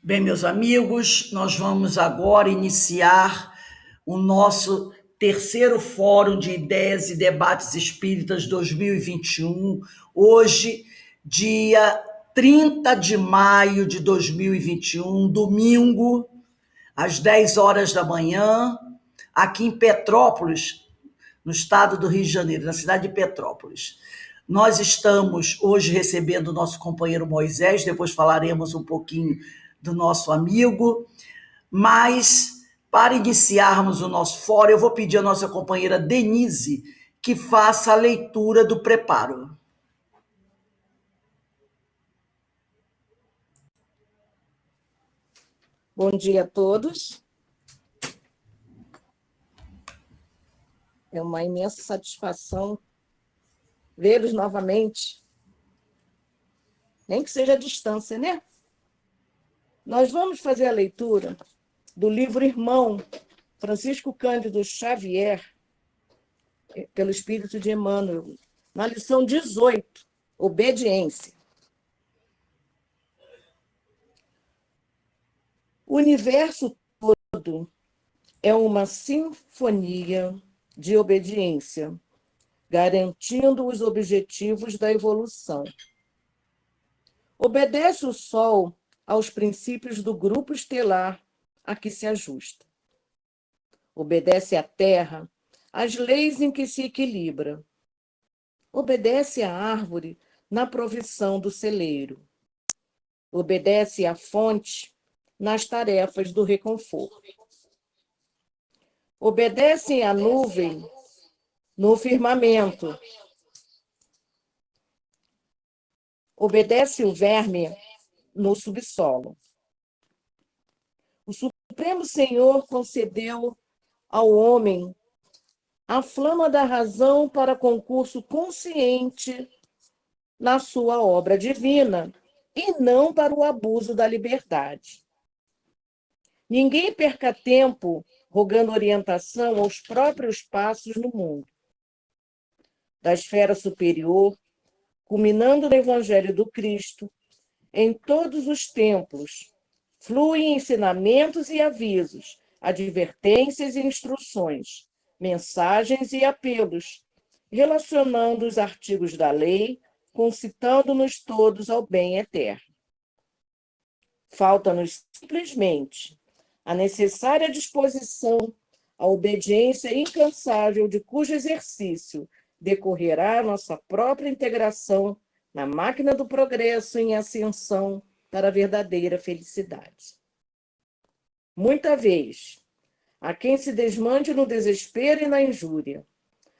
Bem, meus amigos, nós vamos agora iniciar o nosso terceiro Fórum de Ideias e Debates Espíritas 2021, hoje, dia 30 de maio de 2021, domingo, às 10 horas da manhã, aqui em Petrópolis, no estado do Rio de Janeiro, na cidade de Petrópolis. Nós estamos hoje recebendo o nosso companheiro Moisés, depois falaremos um pouquinho do nosso amigo, mas para iniciarmos o nosso fórum, eu vou pedir à nossa companheira Denise que faça a leitura do preparo. Bom dia a todos. É uma imensa satisfação vê-los novamente, nem que seja à distância, né? Nós vamos fazer a leitura do livro Irmão, Francisco Cândido Xavier, pelo Espírito de Emmanuel, na lição 18, Obediência. O universo todo é uma sinfonia de obediência, garantindo os objetivos da evolução. Obedece o Sol aos princípios do grupo estelar a que se ajusta. Obedece a Terra às leis em que se equilibra. Obedece a árvore na provisão do celeiro. Obedece à fonte nas tarefas do reconforto. Obedece à nuvem no firmamento. Obedece o verme no subsolo. O Supremo Senhor concedeu ao homem a flama da razão para concurso consciente na sua obra divina e não para o abuso da liberdade. Ninguém perca tempo rogando orientação aos próprios passos no mundo. Da esfera superior, culminando no Evangelho do Cristo, em todos os templos, fluem ensinamentos e avisos, advertências e instruções, mensagens e apelos, relacionando os artigos da lei, concitando-nos todos ao bem eterno. Falta-nos simplesmente a necessária disposição, a obediência incansável de cujo exercício decorrerá a nossa própria integração na máquina do progresso em ascensão para a verdadeira felicidade. Muita vez, a quem se desmande no desespero e na injúria,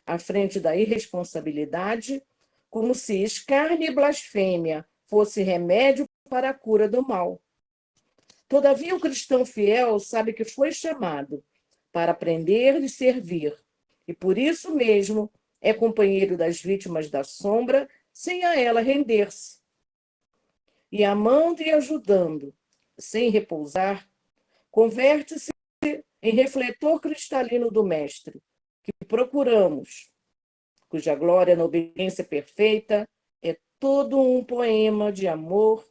à frente da irresponsabilidade, como se escárnio e blasfêmia fosse remédio para a cura do mal. Todavia, o cristão fiel sabe que foi chamado para aprender e servir, e por isso mesmo é companheiro das vítimas da sombra, sem a ela render-se. E amando e ajudando, sem repousar, converte-se em refletor cristalino do Mestre, que procuramos, cuja glória na obediência perfeita é todo um poema de amor,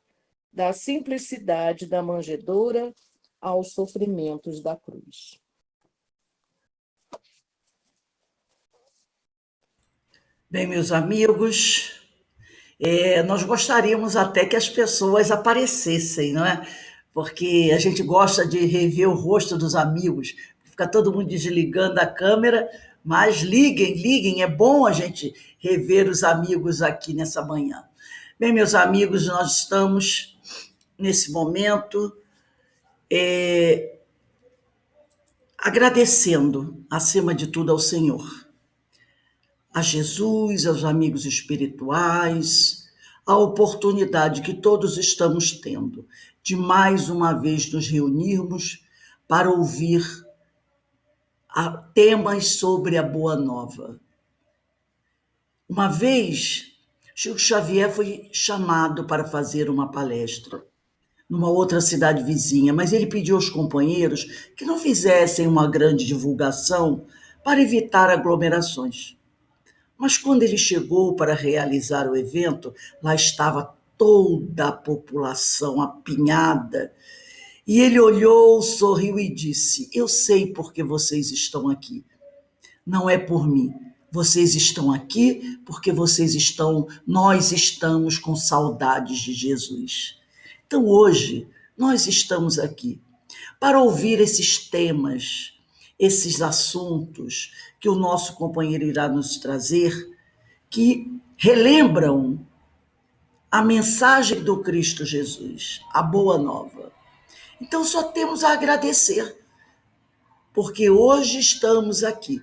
da simplicidade da manjedoura aos sofrimentos da cruz. Bem, meus amigos, nós gostaríamos até que as pessoas aparecessem, não é? Porque a gente gosta de rever o rosto dos amigos, fica todo mundo desligando a câmera, mas liguem, é bom a gente rever os amigos aqui nessa manhã. Bem, meus amigos, nós estamos nesse momento agradecendo, acima de tudo, ao Senhor, a Jesus, aos amigos espirituais, a oportunidade que todos estamos tendo de mais uma vez nos reunirmos para ouvir temas sobre a Boa Nova. Uma vez, Chico Xavier foi chamado para fazer uma palestra numa outra cidade vizinha, mas ele pediu aos companheiros que não fizessem uma grande divulgação para evitar aglomerações. Mas quando ele chegou para realizar o evento, lá estava toda a população apinhada E ele olhou, sorriu e disse: eu sei por que vocês estão aqui. Não é por mim. Vocês estão aqui porque nós estamos com saudades de Jesus. Então hoje nós estamos aqui para ouvir esses temas, esses assuntos que o nosso companheiro irá nos trazer, que relembram a mensagem do Cristo Jesus, a boa nova. Então só temos a agradecer, porque hoje estamos aqui,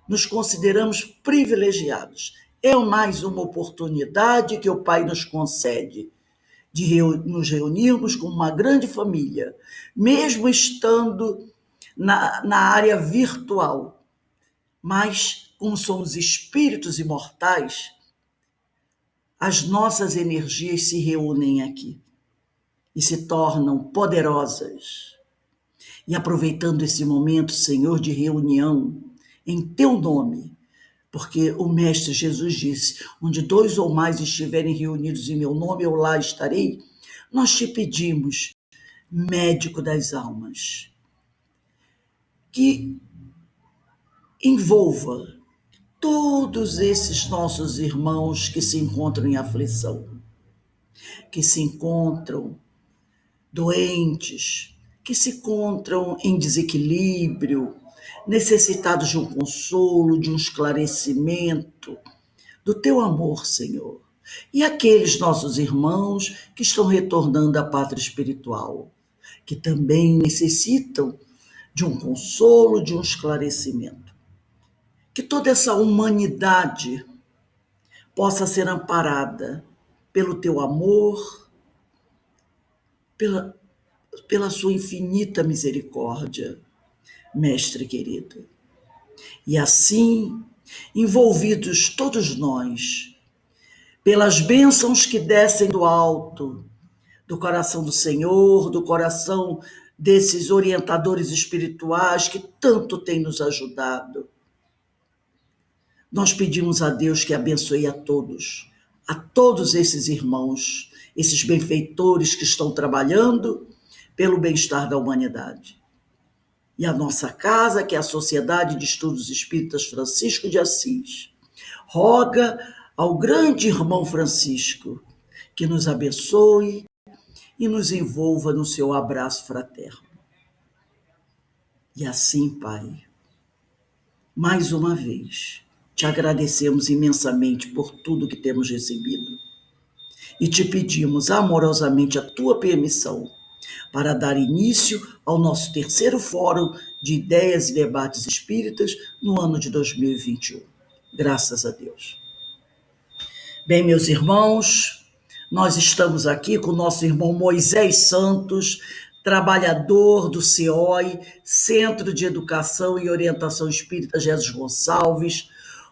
nos consideramos privilegiados. É mais uma oportunidade que o Pai nos concede de nos reunirmos como uma grande família, mesmo estando na área virtual. Mas, como somos espíritos imortais, as nossas energias se reúnem aqui e se tornam poderosas. E aproveitando esse momento, Senhor, de reunião, em teu nome, porque o Mestre Jesus disse: onde 2 ou mais estiverem reunidos em meu nome, eu lá estarei. Nós te pedimos, médico das almas, que envolva todos esses nossos irmãos que se encontram em aflição, que se encontram doentes, que se encontram em desequilíbrio, necessitados de um consolo, de um esclarecimento, do teu amor, Senhor. E aqueles nossos irmãos que estão retornando à pátria espiritual, que também necessitam de um consolo, de um esclarecimento. Que toda essa humanidade possa ser amparada pelo teu amor, pela sua infinita misericórdia, Mestre querido. E assim, envolvidos todos nós, pelas bênçãos que descem do alto, do coração do Senhor, do coração desses orientadores espirituais que tanto têm nos ajudado, nós pedimos a Deus que abençoe a todos esses irmãos, esses benfeitores que estão trabalhando pelo bem-estar da humanidade. E a nossa casa, que é a Sociedade de Estudos Espíritas Francisco de Assis, roga ao grande irmão Francisco que nos abençoe e nos envolva no seu abraço fraterno. E assim, Pai, mais uma vez, te agradecemos imensamente por tudo que temos recebido e te pedimos amorosamente a tua permissão para dar início ao nosso terceiro Fórum de Ideias e Debates Espíritas no ano de 2021. Graças a Deus. Bem, meus irmãos, nós estamos aqui com o nosso irmão Moisés Santos, trabalhador do CEOI, Centro de Educação e Orientação Espírita Jesus Gonçalves.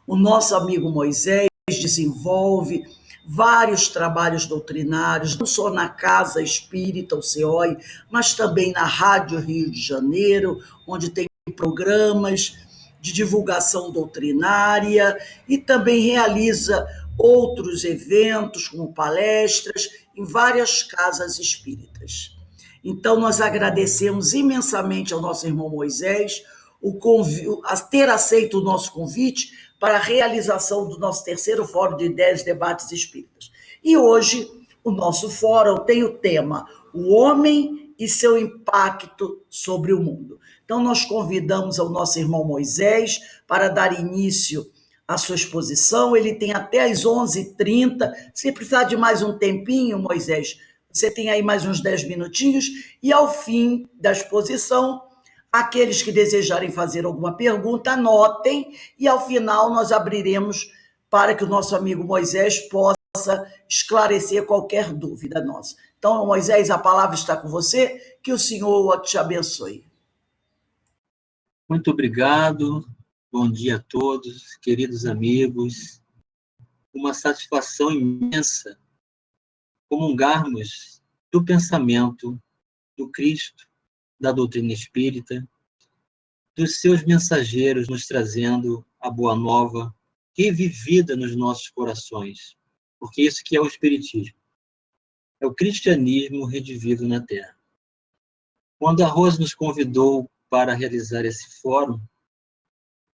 O nosso amigo Moisés desenvolve vários trabalhos doutrinários, não só na Casa Espírita, o CEOI, mas também na Rádio Rio de Janeiro, onde tem programas de divulgação doutrinária e também realiza outros eventos, como palestras, em várias casas espíritas. Então, nós agradecemos imensamente ao nosso irmão Moisés a ter aceito o nosso convite para a realização do nosso terceiro Fórum de Ideias e Debates Espíritas. E hoje, o nosso fórum tem o tema O Homem e seu Impacto sobre o Mundo. Então, nós convidamos ao nosso irmão Moisés para dar início à sua exposição. Ele tem até às 11h30. Se precisar de mais um tempinho, Moisés, você tem aí mais uns 10 minutinhos. E ao fim da exposição, aqueles que desejarem fazer alguma pergunta, anotem, e ao final nós abriremos para que o nosso amigo Moisés possa esclarecer qualquer dúvida nossa. Então, Moisés, a palavra está com você, que o Senhor te abençoe. Muito obrigado, bom dia a todos, queridos amigos. Uma satisfação imensa comungarmos do pensamento do Cristo, da doutrina espírita, dos seus mensageiros nos trazendo a boa nova revivida nos nossos corações, porque isso que é o espiritismo, é o cristianismo redivivo na Terra. Quando a Rose nos convidou para realizar esse fórum,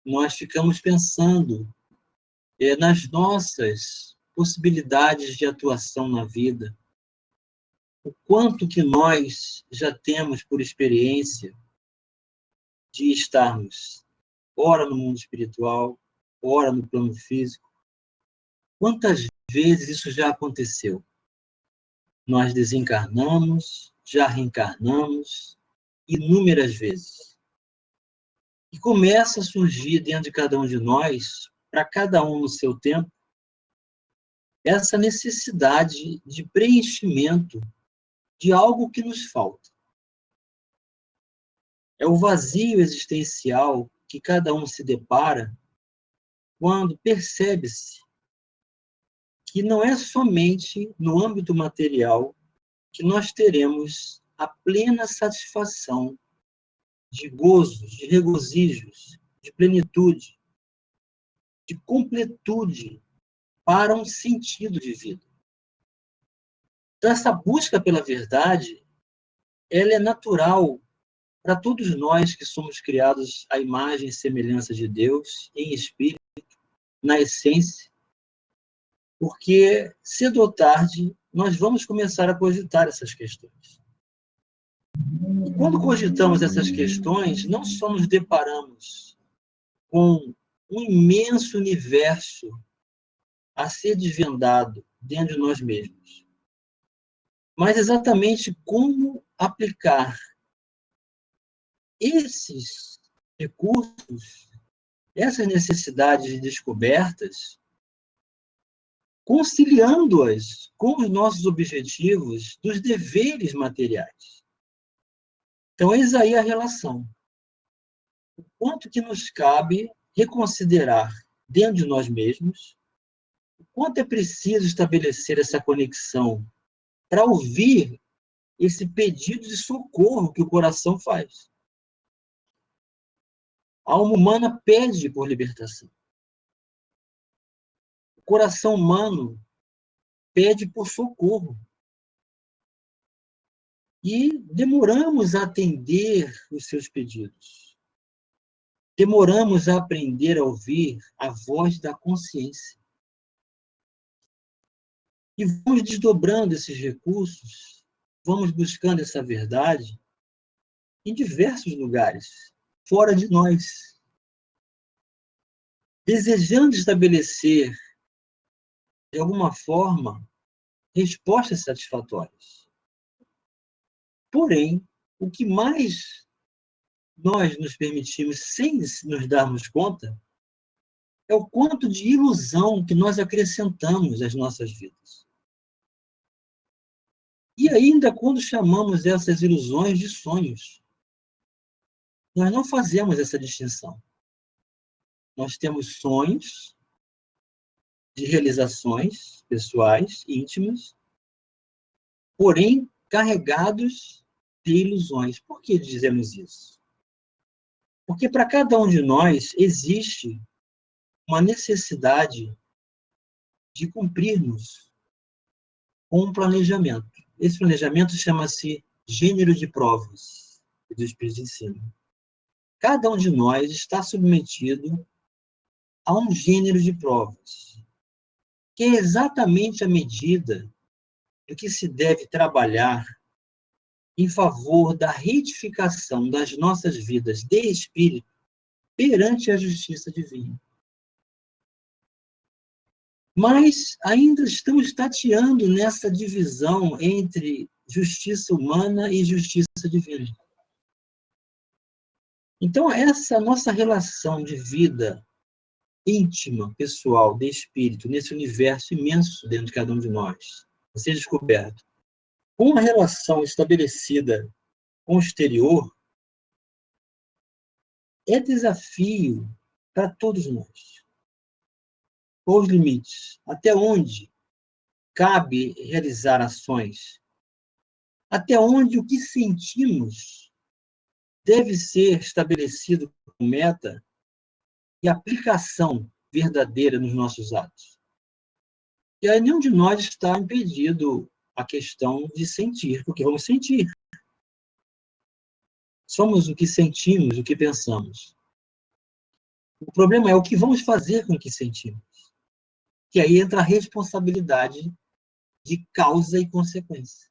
nós ficamos pensando nas nossas possibilidades de atuação na vida, o quanto que nós já temos por experiência de estarmos ora no mundo espiritual, ora no plano físico. Quantas vezes isso já aconteceu? Nós desencarnamos, já reencarnamos inúmeras vezes. E começa a surgir dentro de cada um de nós, para cada um no seu tempo, essa necessidade de preenchimento de algo que nos falta. É o vazio existencial que cada um se depara quando percebe-se que não é somente no âmbito material que nós teremos a plena satisfação de gozos, de regozijos, de plenitude, de completude para um sentido de vida. Então, essa busca pela verdade, ela é natural para todos nós que somos criados à imagem e semelhança de Deus, em espírito, na essência, porque cedo ou tarde nós vamos começar a cogitar essas questões. E quando cogitamos essas questões, não só nos deparamos com um imenso universo a ser desvendado dentro de nós mesmos, mas exatamente como aplicar esses recursos, essas necessidades descobertas, conciliando-as com os nossos objetivos dos deveres materiais. Então, eis aí a relação. O quanto que nos cabe reconsiderar dentro de nós mesmos, o quanto é preciso estabelecer essa conexão para ouvir esse pedido de socorro que o coração faz. A alma humana pede por libertação. O coração humano pede por socorro. E demoramos a atender os seus pedidos. Demoramos a aprender a ouvir a voz da consciência. E vamos desdobrando esses recursos, vamos buscando essa verdade em diversos lugares, fora de nós, desejando estabelecer, de alguma forma, respostas satisfatórias. Porém, o que mais nós nos permitimos, sem nos darmos conta, é o quanto de ilusão que nós acrescentamos às nossas vidas. E ainda quando chamamos essas ilusões de sonhos, nós não fazemos essa distinção. Nós temos sonhos de realizações pessoais, íntimas, porém carregados de ilusões. Por que dizemos isso? Porque para cada um de nós existe uma necessidade de cumprirmos com um planejamento. Esse planejamento chama-se gênero de provas, que os Espíritos ensinam. Cada um de nós está submetido a um gênero de provas, que é exatamente a medida do que se deve trabalhar em favor da retificação das nossas vidas de espírito perante a justiça divina. Mas ainda estamos tateando nessa divisão entre justiça humana e justiça divina. Então, essa nossa relação de vida íntima, pessoal, de espírito, nesse universo imenso dentro de cada um de nós, a ser descoberto, com uma relação estabelecida com o exterior, é desafio para todos nós. Quais os limites? Até onde cabe realizar ações? Até onde o que sentimos deve ser estabelecido como meta e aplicação verdadeira nos nossos atos? E aí nenhum de nós está impedido a questão de sentir, porque vamos sentir. Somos o que sentimos, o que pensamos. O problema é o que vamos fazer com o que sentimos. Que aí entra a responsabilidade de causa e consequência.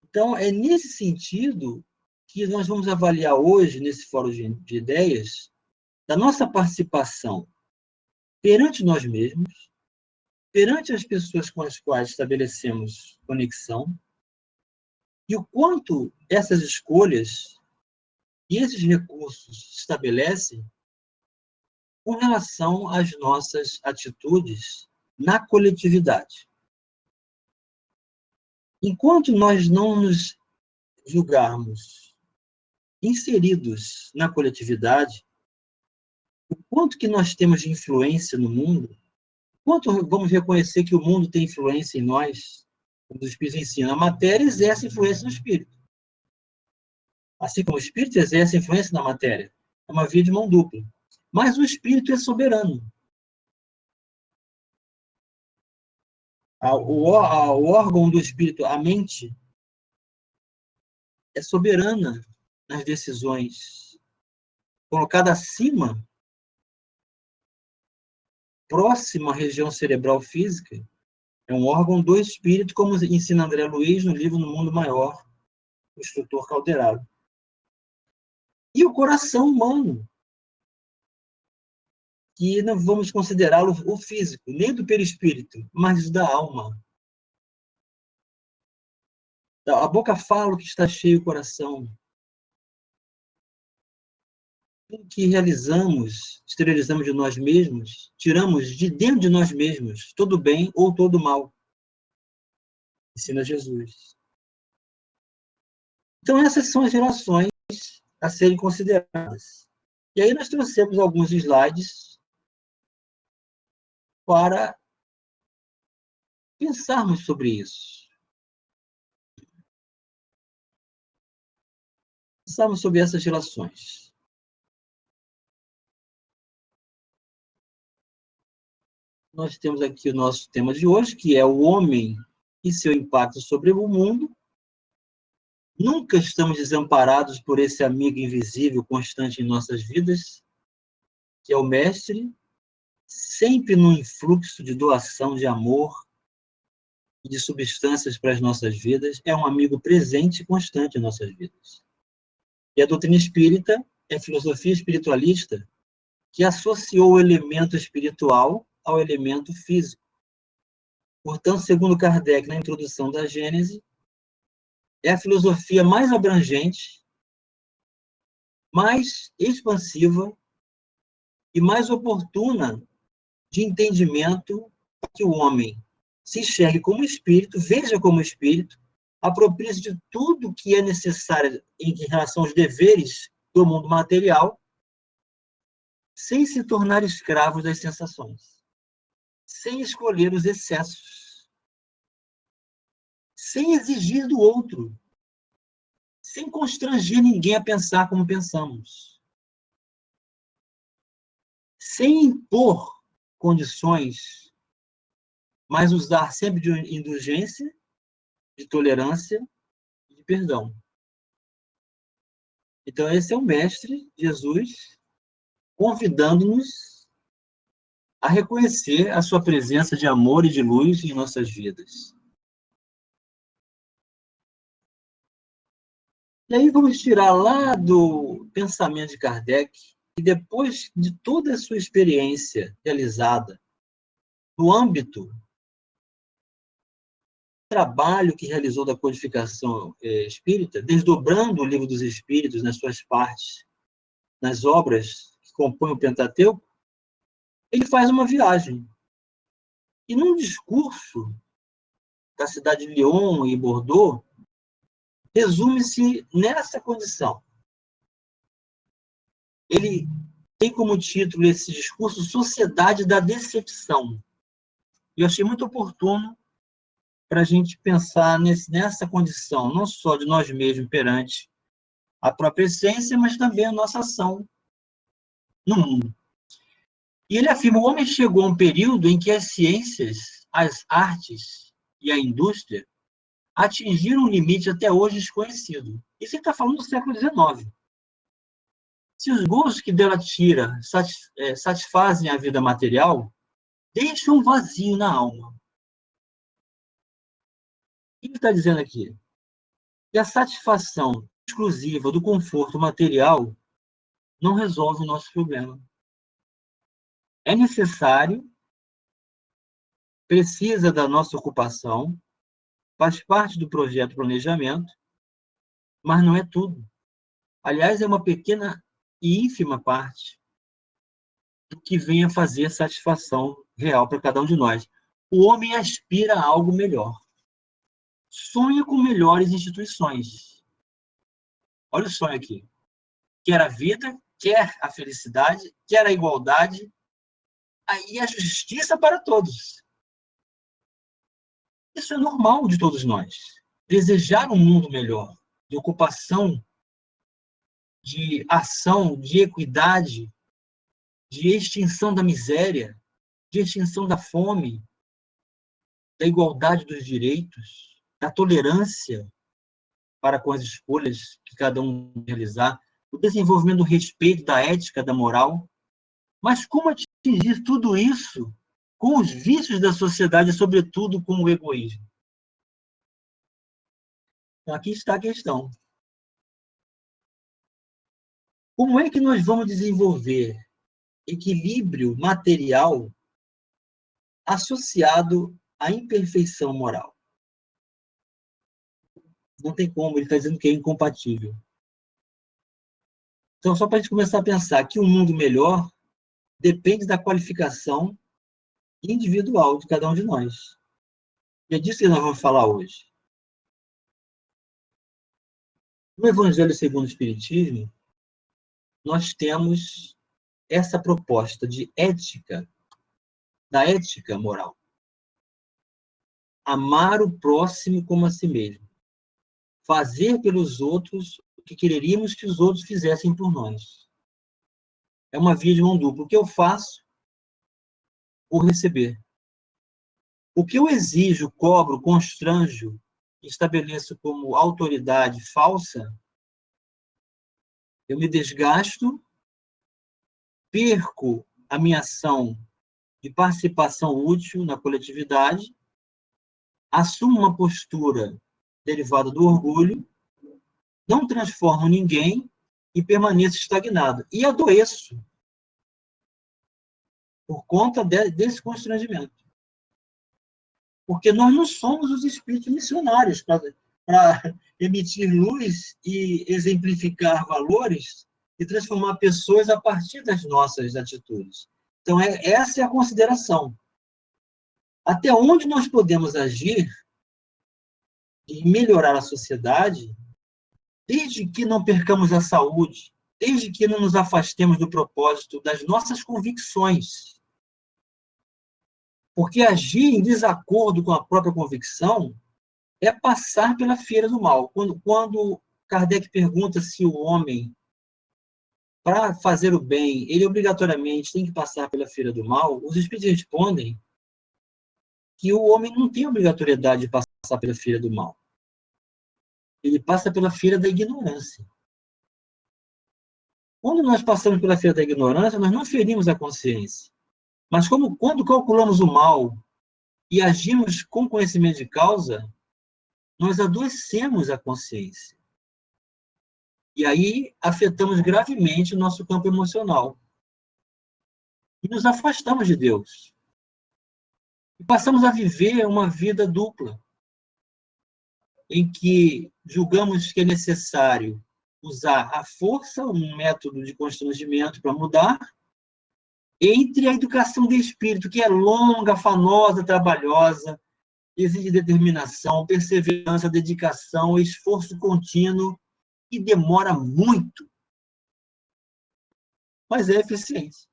Então, é nesse sentido que nós vamos avaliar hoje, nesse fórum de ideias, da nossa participação perante nós mesmos, perante as pessoas com as quais estabelecemos conexão, e o quanto essas escolhas e esses recursos estabelecem com relação às nossas atitudes na coletividade. Enquanto nós não nos julgarmos inseridos na coletividade, o quanto que nós temos de influência no mundo, quanto vamos reconhecer que o mundo tem influência em nós, como os Espíritos ensinam, a matéria exerce influência no Espírito. Assim como o Espírito exerce influência na matéria. É uma via de mão dupla. Mas o Espírito é soberano. O órgão do Espírito, a mente, é soberana nas decisões. Colocada acima, próxima à região cerebral física, é um órgão do espírito, como ensina André Luiz no livro No Mundo Maior, o instrutor Calderaro. E o coração humano, que não vamos considerá-lo o físico, nem do perispírito, mas da alma. A boca fala o que está cheio o coração. Tudo que realizamos, exteriorizamos de nós mesmos, tiramos de dentro de nós mesmos, todo bem ou todo mal. Ensina Jesus. Então, essas são as relações a serem consideradas. E aí nós trouxemos alguns slides para pensarmos sobre isso. Pensarmos sobre essas relações. Nós temos aqui o nosso tema de hoje, que é o homem e seu impacto sobre o mundo. Nunca estamos desamparados por esse amigo invisível constante em nossas vidas, que é o Mestre, sempre num influxo de doação de amor e de substâncias para as nossas vidas, é um amigo presente e constante em nossas vidas. E a doutrina espírita é a filosofia espiritualista que associou o elemento espiritual ao elemento físico. Portanto, segundo Kardec, na introdução da Gênese, é a filosofia mais abrangente, mais expansiva e mais oportuna de entendimento para que o homem se enxergue como espírito, veja como espírito, aproprie-se de tudo que é necessário em relação aos deveres do mundo material, sem se tornar escravo das sensações, sem escolher os excessos, sem exigir do outro, sem constranger ninguém a pensar como pensamos, sem impor condições, mas usar sempre de indulgência, de tolerância e de perdão. Então, esse é o Mestre Jesus convidando-nos a reconhecer a sua presença de amor e de luz em nossas vidas. E aí vamos tirar lá do pensamento de Kardec, e depois de toda a sua experiência realizada no âmbito do trabalho que realizou da codificação espírita, desdobrando o Livro dos Espíritos nas suas partes, nas obras que compõem o Pentateuco, ele faz uma viagem. E num discurso da cidade de Lyon e Bordeaux, resume-se nessa condição. Ele tem como título esse discurso Sociedade da Decepção. E eu achei muito oportuno para a gente pensar nessa condição, não só de nós mesmos perante a própria essência, mas também a nossa ação no mundo. E ele afirma que o homem chegou a um período em que as ciências, as artes e a indústria atingiram um limite até hoje desconhecido. Isso ele está falando do século XIX. Se os gostos que dela tira satisfazem a vida material, deixam um vazio na alma. O que ele está dizendo aqui? Que a satisfação exclusiva do conforto material não resolve o nosso problema. É necessário, precisa da nossa ocupação, faz parte do projeto planejamento, mas não é tudo. Aliás, é uma pequena e ínfima parte do que vem a fazer satisfação real para cada um de nós. O homem aspira a algo melhor. Sonha com melhores instituições. Olha o sonho aqui. Quer a vida, quer a felicidade, quer a igualdade e a justiça para todos. Isso é normal de todos nós. Desejar um mundo melhor, de ocupação, de ação, de equidade, de extinção da miséria, de extinção da fome, da igualdade dos direitos, da tolerância para com as escolhas que cada um realizar, o desenvolvimento do respeito, da ética, da moral. Mas como atingir tudo isso com os vícios da sociedade, sobretudo com o egoísmo? Então, aqui está a questão. Como é que nós vamos desenvolver equilíbrio material associado à imperfeição moral? Não tem como, ele está dizendo que é incompatível. Então, só para a gente começar a pensar que um mundo melhor depende da qualificação individual de cada um de nós. E é disso que nós vamos falar hoje. No Evangelho segundo o Espiritismo, nós temos essa proposta de ética, da ética moral. Amar o próximo como a si mesmo. Fazer pelos outros o que quereríamos que os outros fizessem por nós. É uma via de mão dupla. O que eu faço por receber. O que eu exijo, cobro, constranjo, estabeleço como autoridade falsa, eu me desgasto, perco a minha ação de participação útil na coletividade, assumo uma postura derivada do orgulho, não transformo ninguém e permaneço estagnado. E adoeço por conta desse constrangimento. Porque nós não somos os espíritos missionários para emitir luz e exemplificar valores e transformar pessoas a partir das nossas atitudes. Então, essa é a consideração. Até onde nós podemos agir e melhorar a sociedade, desde que não percamos a saúde, desde que não nos afastemos do propósito das nossas convicções. Porque agir em desacordo com a própria convicção é passar pela feira do mal. Quando Kardec pergunta se o homem, para fazer o bem, ele obrigatoriamente tem que passar pela feira do mal, os espíritos respondem que o homem não tem obrigatoriedade de passar pela feira do mal. Ele passa pela feira da ignorância. Quando nós passamos pela feira da ignorância, nós não ferimos a consciência. Mas quando calculamos o mal e agimos com conhecimento de causa, nós adoecemos a consciência. E aí afetamos gravemente o nosso campo emocional. E nos afastamos de Deus. E passamos a viver uma vida dupla, em que julgamos que é necessário usar a força, um método de constrangimento para mudar, entre a educação de espírito, que é longa, afanosa, trabalhosa, exige determinação, perseverança, dedicação, esforço contínuo, e demora muito, mas é eficiente.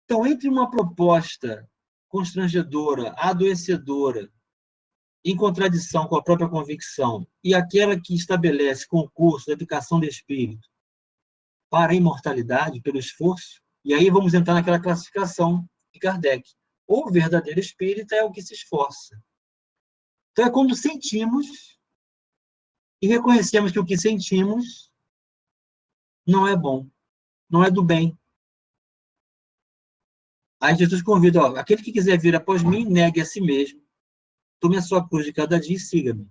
Então, entre uma proposta constrangedora, adoecedora, em contradição com a própria convicção, e aquela que estabelece concurso de educação de espírito para a imortalidade, pelo esforço, e aí vamos entrar naquela classificação de Kardec. O verdadeiro espírita é o que se esforça. Então, é quando sentimos e reconhecemos que o que sentimos não é bom, não é do bem. Aí Jesus convida, ó, aquele que quiser vir após mim, negue a si mesmo, tome a sua cruz de cada dia e siga-me.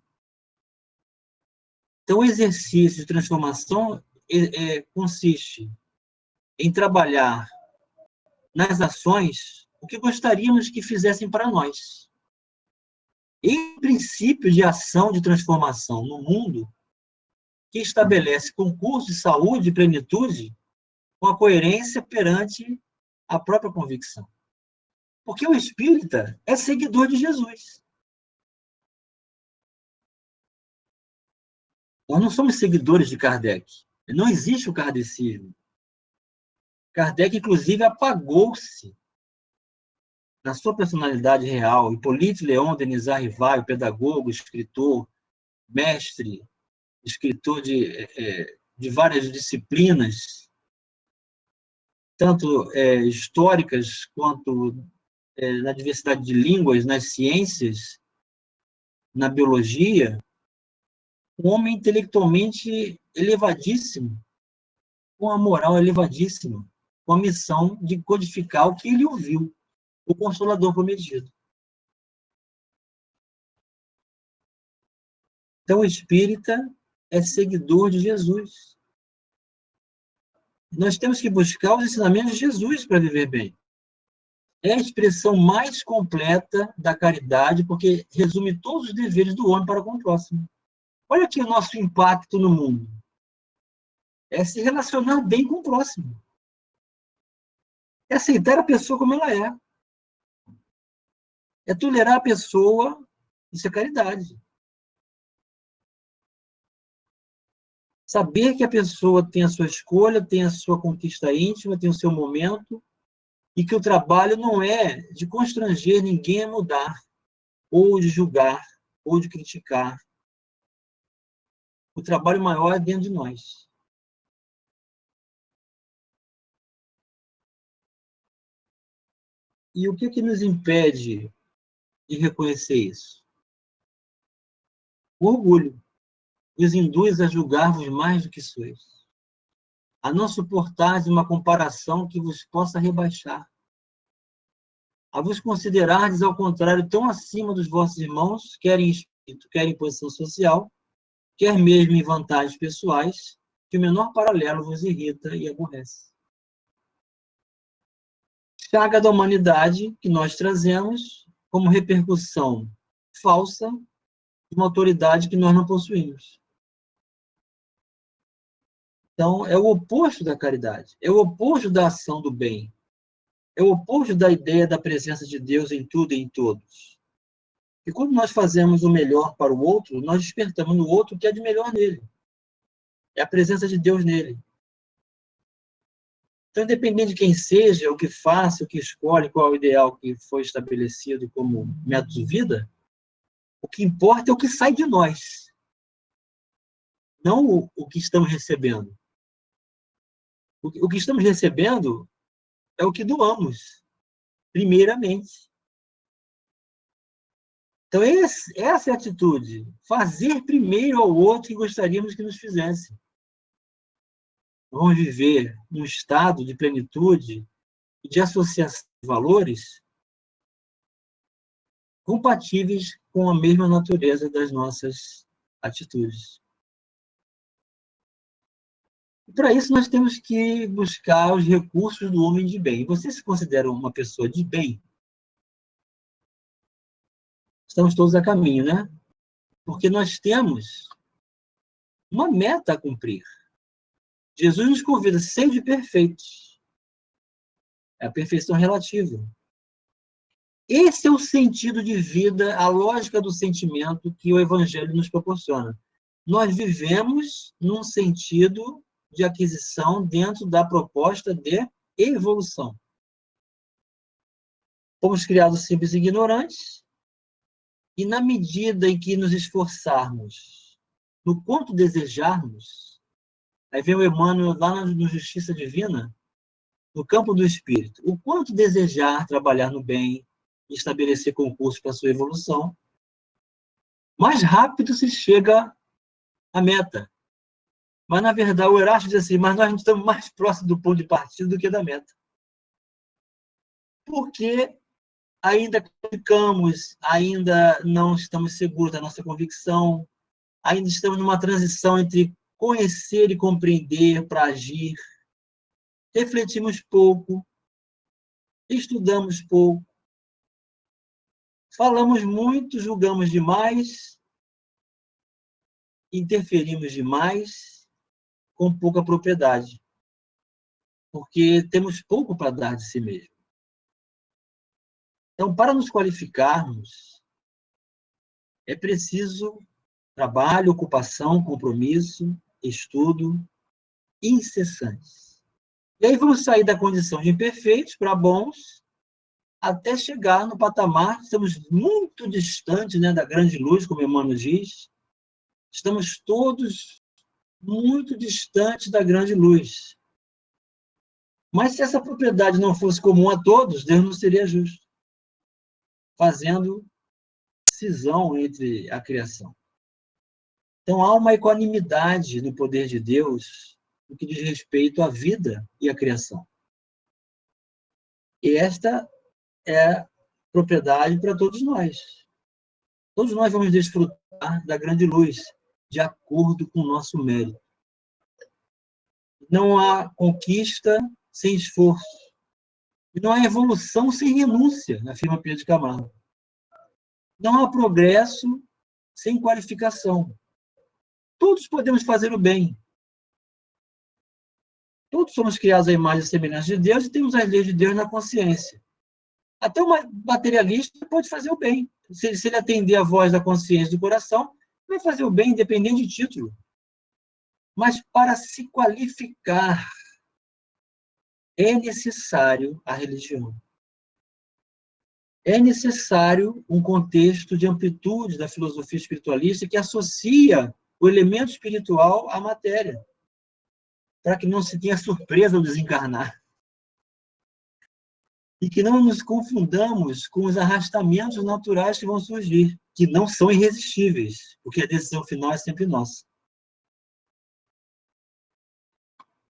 Então, o exercício de transformação consiste em trabalhar nas ações o que gostaríamos que fizessem para nós. E o princípio de ação de transformação no mundo que estabelece concurso de saúde e plenitude com a coerência perante a própria convicção. Porque o espírita é seguidor de Jesus. Nós não somos seguidores de Kardec. Não existe o kardecismo. Kardec, inclusive, apagou-se na sua personalidade real. Hippolyte Léon Denis Rivail, pedagogo, escritor, mestre, escritor de várias disciplinas, tanto históricas quanto na diversidade de línguas, nas ciências, na biologia, um homem intelectualmente elevadíssimo, com a moral elevadíssima, com a missão de codificar o que ele ouviu, o Consolador prometido. Então, o espírita é seguidor de Jesus. Nós temos que buscar os ensinamentos de Jesus para viver bem. É a expressão mais completa da caridade, porque resume todos os deveres do homem para com o próximo. Olha aqui o nosso impacto no mundo. É se relacionar bem com o próximo. É aceitar a pessoa como ela é. É tolerar a pessoa, isso é caridade. Saber que a pessoa tem a sua escolha, tem a sua conquista íntima, tem o seu momento, e que o trabalho não é de constranger ninguém a mudar, ou de julgar, ou de criticar. O trabalho maior é dentro de nós. E o que nos impede de reconhecer isso? O orgulho nos induz a julgar-vos mais do que sois, a não suportar uma comparação que vos possa rebaixar, a vos considerardes, ao contrário, tão acima dos vossos irmãos, quer em espírito, quer em posição social, quer mesmo em vantagens pessoais, que o menor paralelo vos irrita e aborrece. Chaga da humanidade que nós trazemos como repercussão falsa de uma autoridade que nós não possuímos. Então, é o oposto da caridade, é o oposto da ação do bem, é o oposto da ideia da presença de Deus em tudo e em todos. E quando nós fazemos o melhor para o outro, nós despertamos no outro o que é de melhor nele. É a presença de Deus nele. Então, independente de quem seja, o que faça, o que escolhe, qual é o ideal que foi estabelecido como método de vida, o que importa é o que sai de nós, não o que estamos recebendo. O que estamos recebendo é o que doamos, primeiramente. Então, essa é a atitude. Fazer primeiro ao outro que gostaríamos que nos fizesse. Vamos viver num estado de plenitude e de associação de valores compatíveis com a mesma natureza das nossas atitudes. Para isso, nós temos que buscar os recursos do homem de bem. Você se considera uma pessoa de bem? Estamos todos a caminho, né? Porque nós temos uma meta a cumprir. Jesus nos convida, sede perfeitos. É a perfeição relativa. Esse é o sentido de vida, a lógica do sentimento que o Evangelho nos proporciona. Nós vivemos num sentido de aquisição dentro da proposta de evolução. Fomos criados simples e ignorantes, e na medida em que nos esforçarmos, no quanto desejarmos, aí vem o Emmanuel lá no Justiça Divina, no campo do espírito, o quanto desejar trabalhar no bem, estabelecer concursos para sua evolução, mais rápido se chega à meta. Mas, na verdade, o Erasto diz assim, mas nós estamos mais próximos do ponto de partida do que da meta. Porque ainda ficamos, ainda não estamos seguros da nossa convicção, ainda estamos numa transição entre conhecer e compreender para agir, refletimos pouco, estudamos pouco, falamos muito, julgamos demais, interferimos demais, com pouca propriedade, porque temos pouco para dar de si mesmo. Então, para nos qualificarmos, é preciso trabalho, ocupação, compromisso, estudo incessantes. E aí vamos sair da condição de imperfeitos para bons, até chegar no patamar, estamos muito distantes, né, da grande luz, como Emmanuel diz, estamos todos muito distantes da grande luz. Mas se essa propriedade não fosse comum a todos, Deus não seria justo, fazendo cisão entre a criação. Então há uma equanimidade no poder de Deus no que diz respeito à vida e à criação. E esta é propriedade para todos nós. Todos nós vamos desfrutar da grande luz, de acordo com o nosso mérito. Não há conquista sem esforço. E não há evolução sem renúncia, afirma Pedro de Camargo. Não há progresso sem qualificação. Todos podemos fazer o bem. Todos somos criados à imagem e semelhança de Deus e temos as leis de Deus na consciência. Até o materialista pode fazer o bem. Se ele atender a voz da consciência do coração, vai fazer o bem, independente de título. Mas para se qualificar, é necessário a religião. É necessário um contexto de amplitude da filosofia espiritualista que associa o elemento espiritual à matéria, para que não se tenha surpresa ao desencarnar. E que não nos confundamos com os arrastamentos naturais que vão surgir, que não são irresistíveis, porque a decisão final é sempre nossa.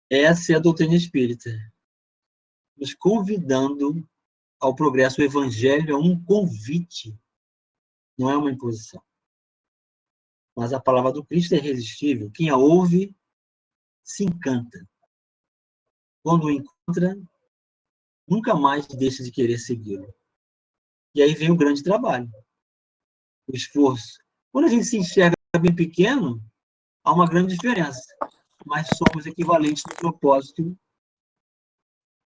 Essa é a doutrina espírita, nos convidando ao progresso. O evangelho é um convite, não é uma imposição. Mas a palavra do Cristo é irresistível. Quem a ouve se encanta. Quando o encontra, nunca mais deixa de querer segui-lo. E aí vem o grande trabalho, o esforço. Quando a gente se enxerga bem pequeno, há uma grande diferença, mas somos equivalentes no propósito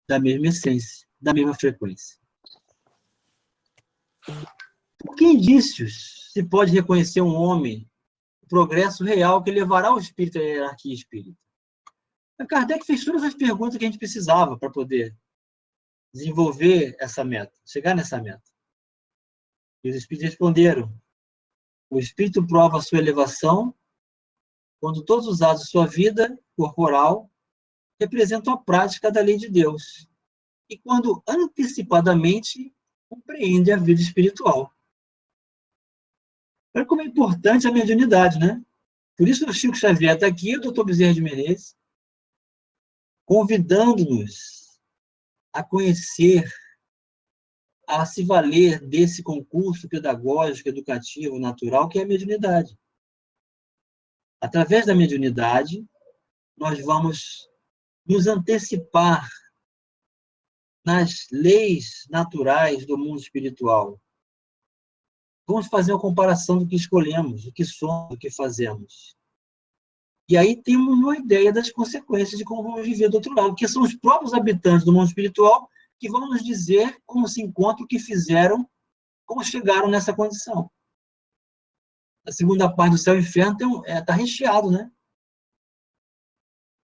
da mesma essência, da mesma frequência. Por que indícios se pode reconhecer um homem, o progresso real que levará o espírito à hierarquia espírita? Kardec fez todas as perguntas que a gente precisava para poder desenvolver essa meta, chegar nessa meta. E os espíritos responderam: o espírito prova a sua elevação quando todos os atos de sua vida corporal representam a prática da lei de Deus e quando antecipadamente compreende a vida espiritual. Olha como é importante a mediunidade, né? Por isso o Chico Xavier está aqui, o Dr. Bezerra de Menezes, convidando-nos a conhecer, a se valer desse concurso pedagógico, educativo, natural, que é a mediunidade. Através da mediunidade, nós vamos nos antecipar nas leis naturais do mundo espiritual. Vamos fazer uma comparação do que escolhemos, do que somos, do que fazemos. E aí temos uma ideia das consequências de como vamos viver do outro lado, porque são os próprios habitantes do mundo espiritual que vão nos dizer como se encontram, o que fizeram, como chegaram nessa condição. A segunda parte do Céu e Inferno está recheado, né?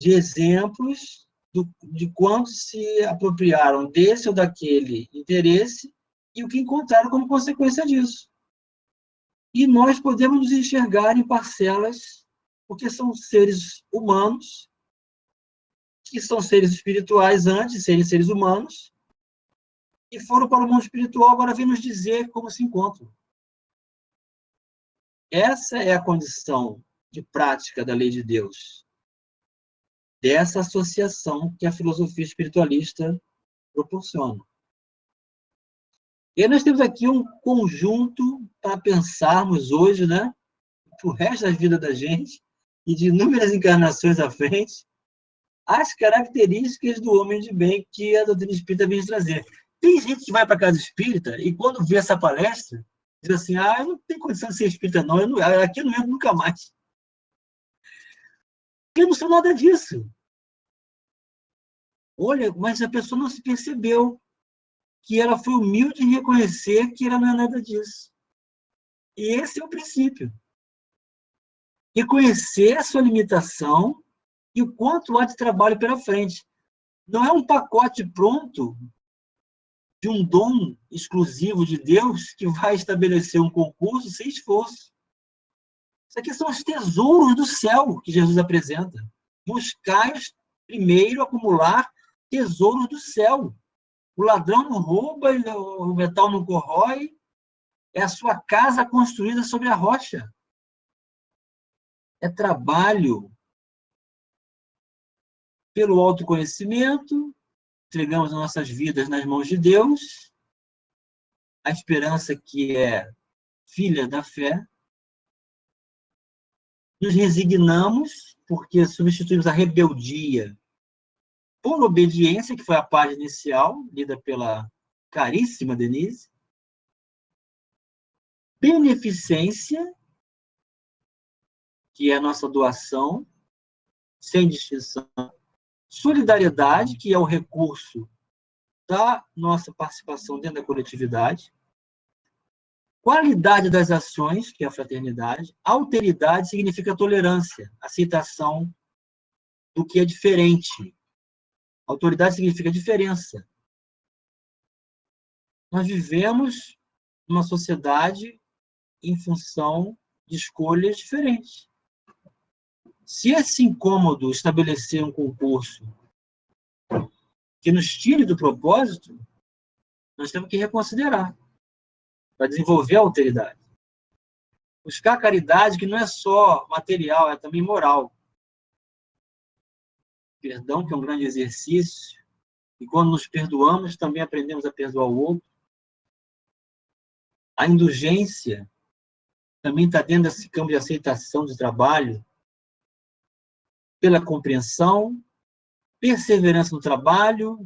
De exemplos de quantos se apropriaram desse ou daquele interesse e o que encontraram como consequência disso. E nós podemos nos enxergar em parcelas, porque são seres humanos, que são seres espirituais antes de serem seres humanos, e foram para o mundo espiritual, agora vem nos dizer como se encontram. Essa é a condição de prática da lei de Deus, dessa associação que a filosofia espiritualista proporciona. E aí nós temos aqui um conjunto para pensarmos hoje, né, para o resto da vida da gente, e de inúmeras encarnações à frente, as características do homem de bem que a doutrina espírita vem trazer. Tem gente que vai para a casa espírita e quando vê essa palestra, diz assim, eu não tenho condição de ser espírita não, aqui eu não entro nunca mais. Porque eu não sou nada disso. Olha, mas a pessoa não se percebeu que ela foi humilde em reconhecer que ela não é nada disso. E esse é o princípio. Reconhecer a sua limitação e o quanto há de trabalho pela frente. Não é um pacote pronto de um dom exclusivo de Deus que vai estabelecer um concurso sem esforço. Isso aqui são os tesouros do céu que Jesus apresenta. Buscai primeiro acumular tesouros do céu. O ladrão não rouba, o metal não corrói. É a sua casa construída sobre a rocha. É trabalho pelo autoconhecimento, entregamos nossas vidas nas mãos de Deus, a esperança que é filha da fé, nos resignamos, porque substituímos a rebeldia por obediência, que foi a página inicial, lida pela caríssima Denise, beneficência, que é a nossa doação, sem distinção, solidariedade, que é o recurso da nossa participação dentro da coletividade, qualidade das ações, que é a fraternidade, alteridade significa tolerância, aceitação do que é diferente. Autoridade significa diferença. Nós vivemos numa sociedade em função de escolhas diferentes. Se esse incômodo estabelecer um concurso que nos tire do propósito, nós temos que reconsiderar para desenvolver a alteridade. Buscar a caridade que não é só material, é também moral. Perdão, que é um grande exercício, e quando nos perdoamos, também aprendemos a perdoar o outro. A indulgência também está dentro desse campo de aceitação de trabalho, pela compreensão, perseverança no trabalho,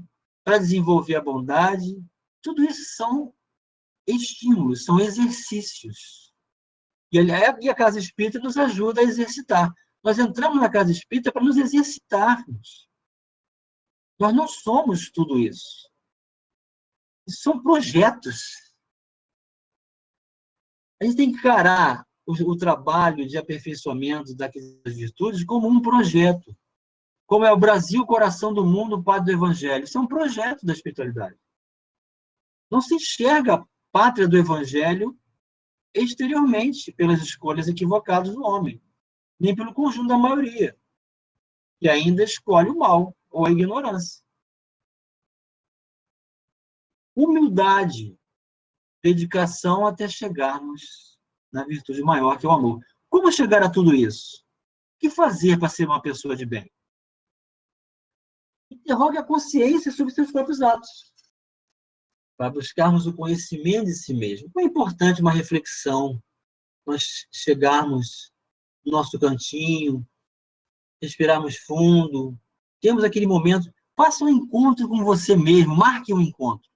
para desenvolver a bondade. Tudo isso são estímulos, são exercícios. E a casa espírita nos ajuda a exercitar. Nós entramos na casa espírita para nos exercitarmos. Nós não somos tudo isso. São projetos. A gente tem que encarar o trabalho de aperfeiçoamento das virtudes como um projeto. Como é o Brasil, coração do mundo, Padre do Evangelho. Isso é um projeto da espiritualidade. Não se enxerga a pátria do Evangelho exteriormente pelas escolhas equivocadas do homem, nem pelo conjunto da maioria, que ainda escolhe o mal ou a ignorância. Humildade, dedicação até chegarmos na virtude maior, que é o amor. Como chegar a tudo isso? O que fazer para ser uma pessoa de bem? Interrogue a consciência sobre seus próprios atos, para buscarmos o conhecimento de si mesmo. É importante uma reflexão, nós chegarmos no nosso cantinho, respirarmos fundo, temos aquele momento, faça um encontro com você mesmo, marque um encontro.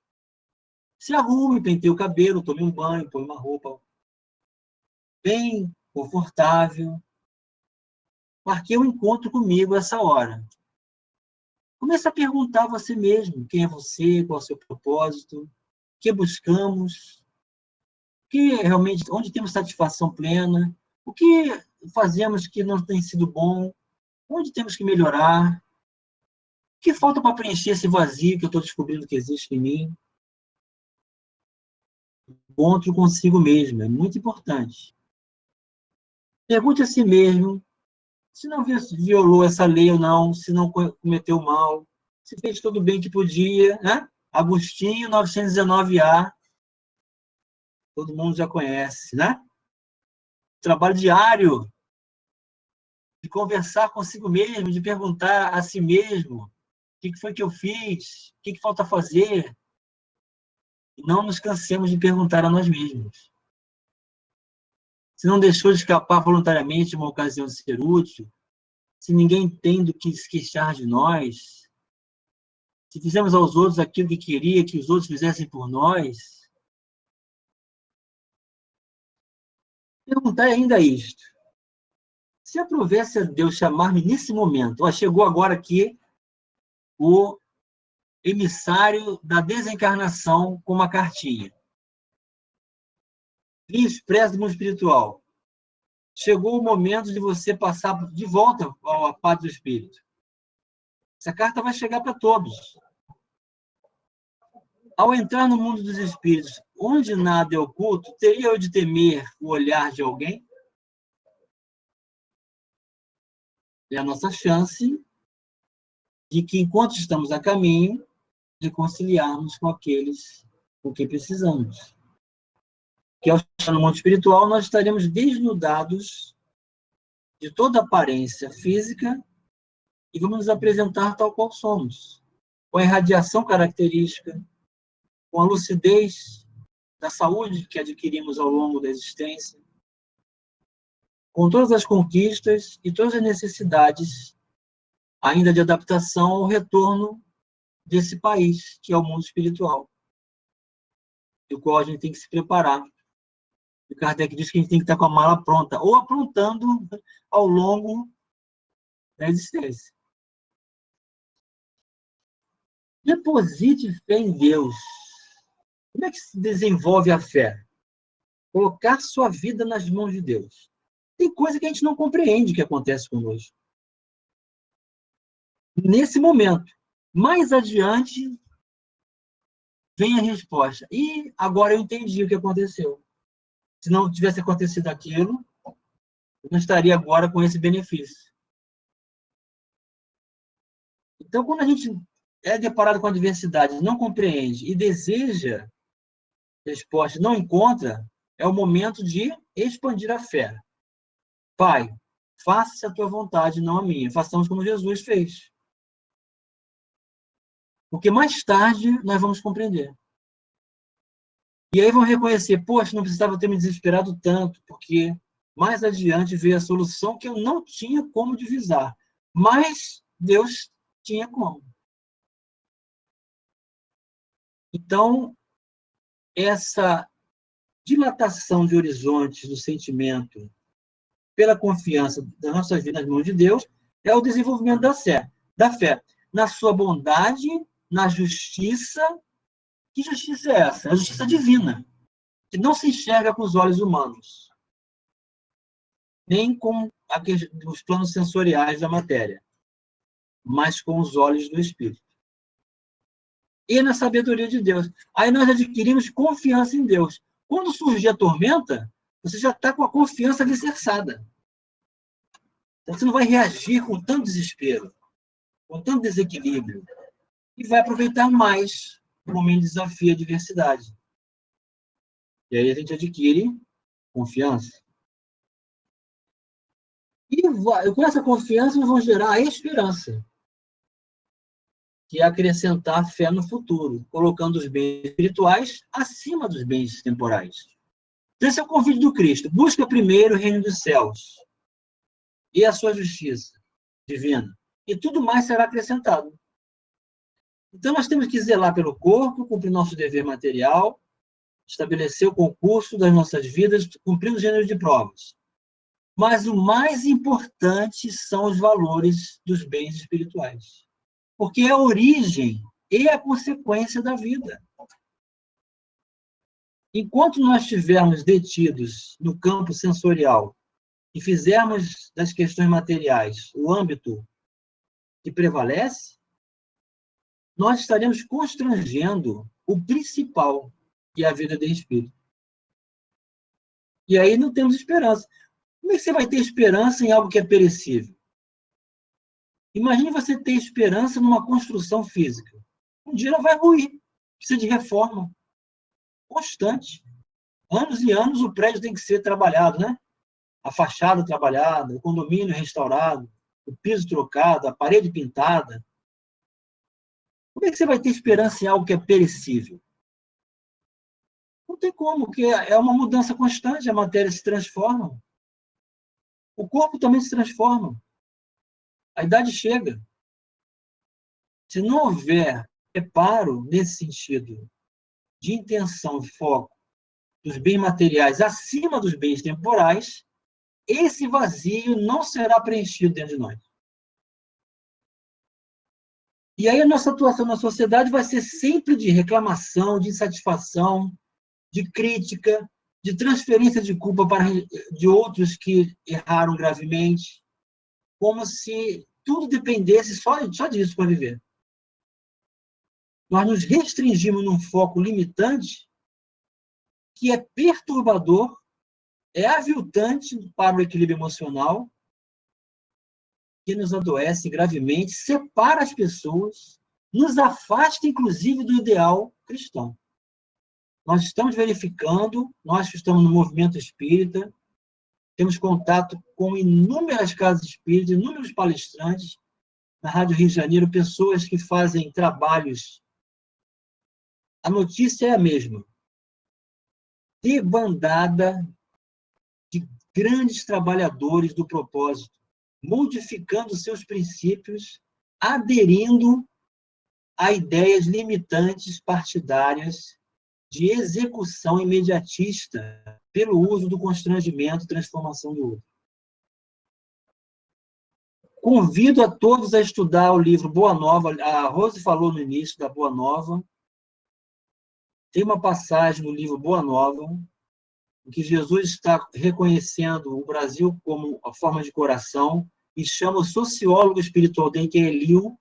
Se arrume, penteie o cabelo, tome um banho, põe uma roupa bem confortável. Marquei um encontro comigo essa hora. Comece a perguntar a você mesmo, quem é você, qual é o seu propósito, o que buscamos, que realmente, onde temos satisfação plena, o que fazemos que não tem sido bom, onde temos que melhorar, o que falta para preencher esse vazio que eu estou descobrindo que existe em mim. Encontro consigo mesmo, é muito importante. Pergunte a si mesmo se não violou essa lei ou não, se não cometeu mal, se fez tudo bem que podia, né? Agostinho, 919A, todo mundo já conhece, né? Trabalho diário de conversar consigo mesmo, de perguntar a si mesmo o que foi que eu fiz, o que falta fazer. E não nos cansemos de perguntar a nós mesmos. Se não deixou de escapar voluntariamente uma ocasião de ser útil, se ninguém tem do que se queixar de nós, se fizemos aos outros aquilo que queria que os outros fizessem por nós, perguntar ainda isto. Se aprovesse a Deus chamar-me nesse momento, ó, chegou agora aqui o emissário da desencarnação com uma cartinha. Via expresso do mundo espiritual. Chegou o momento de você passar de volta à paz do Espírito. Essa carta vai chegar para todos. Ao entrar no mundo dos espíritos, onde nada é oculto, teria eu de temer o olhar de alguém? É a nossa chance de que, enquanto estamos a caminho, reconciliarmos com aqueles com quem precisamos. Que ao estar no mundo espiritual, nós estaremos desnudados de toda aparência física e vamos nos apresentar tal qual somos, com a irradiação característica, com a lucidez da saúde que adquirimos ao longo da existência, com todas as conquistas e todas as necessidades ainda de adaptação ao retorno desse país, que é o mundo espiritual, do qual a gente tem que se preparar. O Kardec diz que a gente tem que estar com a mala pronta, ou aprontando ao longo da existência. Deposite fé em Deus. Como é que se desenvolve a fé? Colocar sua vida nas mãos de Deus. Tem coisa que a gente não compreende que acontece conosco. Nesse momento. Mais adiante, vem a resposta. E agora eu entendi o que aconteceu. Se não tivesse acontecido aquilo, eu não estaria agora com esse benefício. Então, quando a gente é deparado com a adversidade, não compreende e deseja resposta, não encontra, é o momento de expandir a fé. Pai, faça a tua vontade, não a minha. Façamos como Jesus fez. Porque mais tarde nós vamos compreender. E aí vão reconhecer, poxa, não precisava ter me desesperado tanto, porque mais adiante veio a solução que eu não tinha como divisar. Mas Deus tinha como. Então, essa dilatação de horizontes do sentimento pela confiança das nossas vidas nas mãos de Deus é o desenvolvimento da fé, na sua bondade, na justiça. Que justiça é essa? É a justiça divina, que não se enxerga com os olhos humanos, nem com os planos sensoriais da matéria, mas com os olhos do Espírito. E na sabedoria de Deus. Aí nós adquirimos confiança em Deus. Quando surgir a tormenta, você já está com a confiança alicerçada. Então, você não vai reagir com tanto desespero, com tanto desequilíbrio, e vai aproveitar mais o momento de desafio e adversidade. E aí a gente adquire confiança. E com essa confiança nós vamos gerar a esperança, que é acrescentar fé no futuro, colocando os bens espirituais acima dos bens temporais. Esse é o convite do Cristo. Busca primeiro o reino dos céus e a sua justiça divina, e tudo mais será acrescentado. Então, nós temos que zelar pelo corpo, cumprir nosso dever material, estabelecer o concurso das nossas vidas, cumprir o gênero de provas. Mas o mais importante são os valores dos bens espirituais, porque é a origem e a consequência da vida. Enquanto nós estivermos detidos no campo sensorial e fizermos das questões materiais o âmbito que prevalece, nós estaremos constrangendo o principal, que é a vida de espírito. E aí não temos esperança. Como é que você vai ter esperança em algo que é perecível? Imagine você ter esperança numa construção física. Um dia ela vai ruir. Precisa de reforma constante. Anos e anos o prédio tem que ser trabalhado, né? A fachada trabalhada, o condomínio restaurado, o piso trocado, a parede pintada. Como é que você vai ter esperança em algo que é perecível? Não tem como, porque é uma mudança constante, a matéria se transforma. O corpo também se transforma. A idade chega. Se não houver preparo nesse sentido, de intenção e foco dos bens materiais acima dos bens temporais, esse vazio não será preenchido dentro de nós. E aí a nossa atuação na sociedade vai ser sempre de reclamação, de insatisfação, de crítica, de transferência de culpa de outros que erraram gravemente, como se tudo dependesse só disso para viver. Nós nos restringimos num foco limitante que é perturbador, é aviltante para o equilíbrio emocional, que nos adoece gravemente, separa as pessoas, nos afasta, inclusive, do ideal cristão. Nós estamos verificando, nós que estamos no movimento espírita, temos contato com inúmeras casas espíritas, inúmeros palestrantes, na Rádio Rio de Janeiro, pessoas que fazem trabalhos. A notícia é a mesma. Debandada de grandes trabalhadores do propósito, modificando seus princípios, aderindo a ideias limitantes partidárias de execução imediatista pelo uso do constrangimento e transformação do outro. Convido a todos a estudar o livro Boa Nova. A Rose falou no início da Boa Nova. Tem uma passagem no livro Boa Nova em que Jesus está reconhecendo o Brasil como a forma de coração e chama o sociólogo espiritual dele, que é Elio,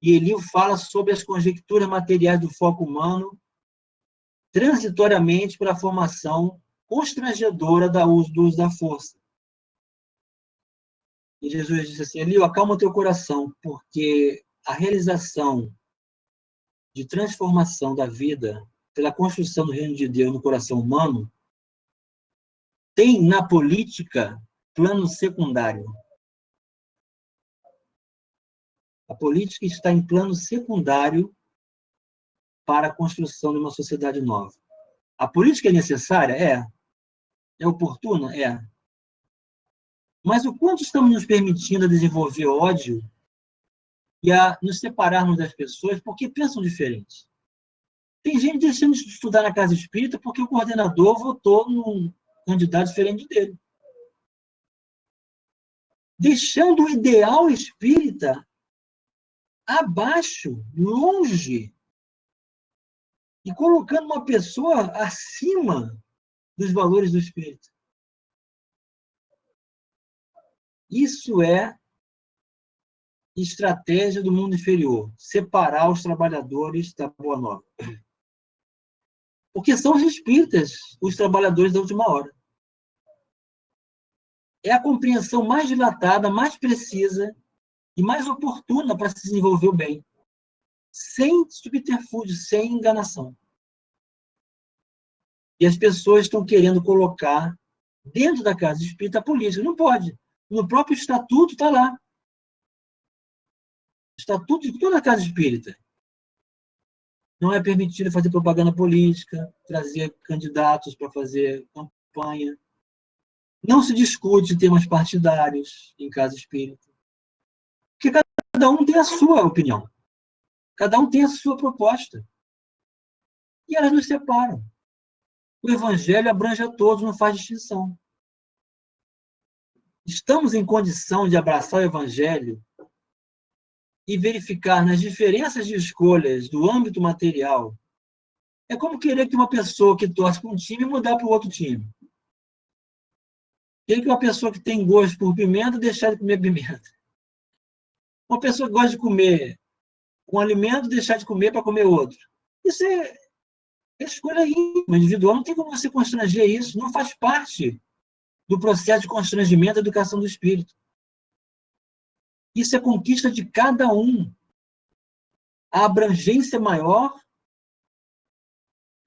e Elio fala sobre as conjecturas materiais do foco humano transitoriamente para a formação constrangedora do uso da força. E Jesus disse assim, Elio, acalma o teu coração, porque a realização de transformação da vida pela construção do reino de Deus no coração humano tem na política plano secundário. A política está em plano secundário para a construção de uma sociedade nova. A política é necessária? É. É oportuna? É. Mas o quanto estamos nos permitindo a desenvolver ódio e a nos separarmos das pessoas porque pensam diferente? Tem gente deixando de estudar na casa espírita porque o coordenador votou num candidato diferente dele. Deixando o ideal espírita abaixo, longe, e colocando uma pessoa acima dos valores do espírito. Isso é estratégia do mundo inferior, separar os trabalhadores da Boa Nova. Porque são os espíritas, os trabalhadores da última hora. É a compreensão mais dilatada, mais precisa e mais oportuna para se desenvolver o bem, sem subterfúgio, sem enganação. E as pessoas estão querendo colocar dentro da casa espírita a política. Não pode. No próprio estatuto está lá. Estatuto de toda a casa espírita. Não é permitido fazer propaganda política, trazer candidatos para fazer campanha. Não se discute temas partidários em casa espírita. Porque cada um tem a sua opinião. Cada um tem a sua proposta. E elas nos separam. O evangelho abrange a todos, não faz distinção. Estamos em condição de abraçar o evangelho e verificar nas diferenças de escolhas do âmbito material. É como querer que uma pessoa que torce para um time mudar para o outro time. Querer que uma pessoa que tem gosto por pimenta deixar de comer pimenta. Uma pessoa que gosta de comer um alimento deixar de comer para comer outro. Isso é escolha íntima, individual. Não tem como você constranger isso. Não faz parte do processo de constrangimento da educação do espírito. Isso é conquista de cada um. A abrangência maior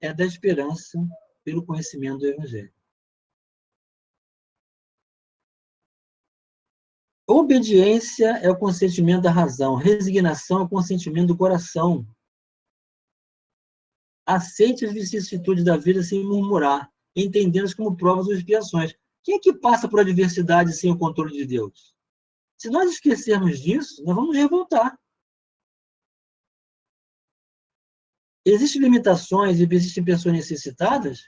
é da esperança pelo conhecimento do Evangelho. Obediência é o consentimento da razão. Resignação é o consentimento do coração. Aceite as vicissitudes da vida sem murmurar, entendendo-as como provas ou expiações. Quem é que passa por adversidade sem o controle de Deus? Se nós esquecermos disso, nós vamos revoltar. Existem limitações e existem pessoas necessitadas?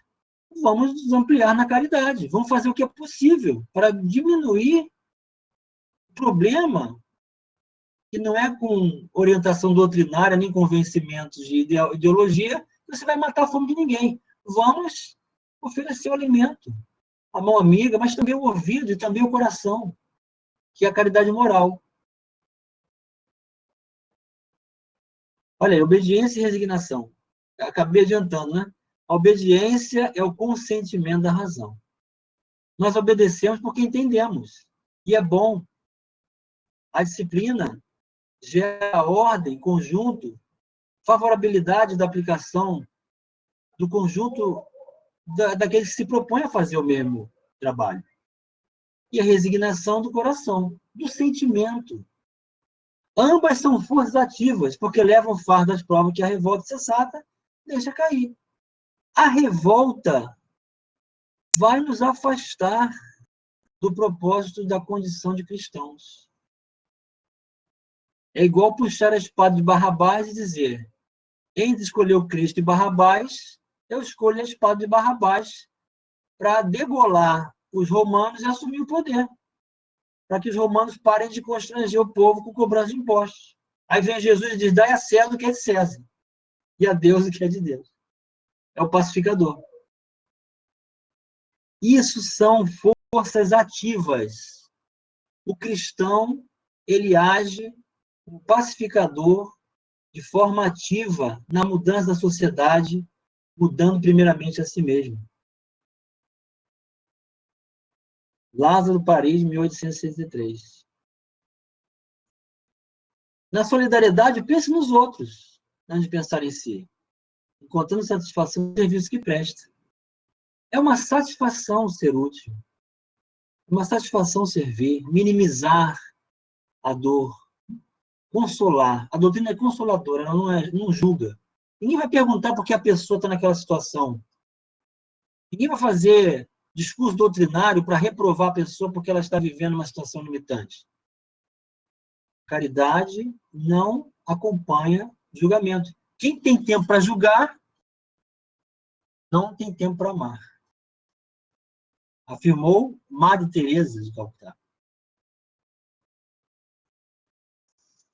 Vamos nos ampliar na caridade. Vamos fazer o que é possível para diminuir o problema, que não é com orientação doutrinária, nem convencimentos de ideologia, que você vai matar a fome de ninguém. Vamos oferecer o alimento, a mão amiga, mas também o ouvido e também o coração, que é a caridade moral. Olha aí, obediência e resignação. Acabei adiantando, né? A obediência é o consentimento da razão. Nós obedecemos porque entendemos. E é bom. A disciplina gera ordem, conjunto, favorabilidade da aplicação do conjunto daqueles que se propõem a fazer o mesmo trabalho. E a resignação do coração, do sentimento. Ambas são forças ativas, porque levam o fardo às provas que a revolta cessata deixa cair. A revolta vai nos afastar do propósito da condição de cristãos. É igual puxar a espada de Barrabás e dizer: entre escolher o Cristo e Barrabás, eu escolho a espada de Barrabás para degolar os romanos e assumir o poder, para que os romanos parem de constranger o povo com cobrança de impostos. Aí vem Jesus e diz: dai a César o que é de César, e a Deus o que é de Deus. É o pacificador. Isso são forças ativas. O cristão, ele age como pacificador de forma ativa na mudança da sociedade, mudando primeiramente a si mesmo. Lázaro, Paris, 1863. Na solidariedade, pense nos outros, antes de pensar em si, encontrando satisfação no serviço que presta. É uma satisfação ser útil, uma satisfação servir, minimizar a dor, consolar. A doutrina é consoladora, ela não julga. Ninguém vai perguntar por que a pessoa está naquela situação. Ninguém vai fazer discurso doutrinário para reprovar a pessoa porque ela está vivendo uma situação limitante. Caridade não acompanha julgamento. Quem tem tempo para julgar, não tem tempo para amar. Afirmou Madre Teresa de Calcutá.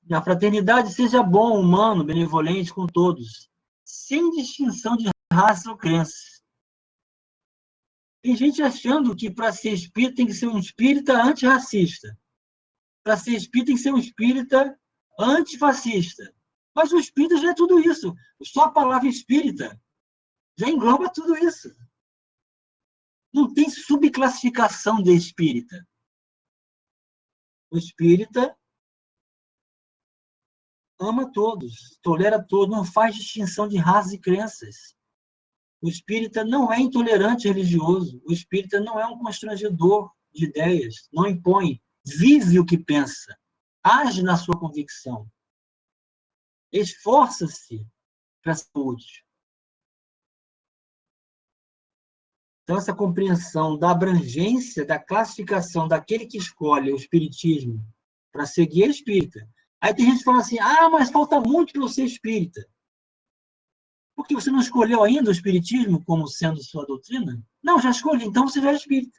Na fraternidade, seja bom, humano, benevolente com todos, sem distinção de raça ou crença. Tem gente achando que para ser espírita tem que ser um espírita antirracista. Para ser espírita tem que ser um espírita antifascista. Mas o espírita já é tudo isso. Só a palavra espírita já engloba tudo isso. Não tem subclassificação de espírita. O espírita ama todos, tolera todos, não faz distinção de raças e crenças. O espírita não é intolerante religioso. O espírita não é um constrangedor de ideias, não impõe. Vive o que pensa, age na sua convicção, esforça-se para ser útil. Então, essa compreensão da abrangência, da classificação daquele que escolhe o espiritismo para seguir é espírita. Aí tem gente que fala assim: mas falta muito para eu ser espírita. Porque você não escolheu ainda o espiritismo como sendo sua doutrina? Não, já escolhi, então você já é espírita.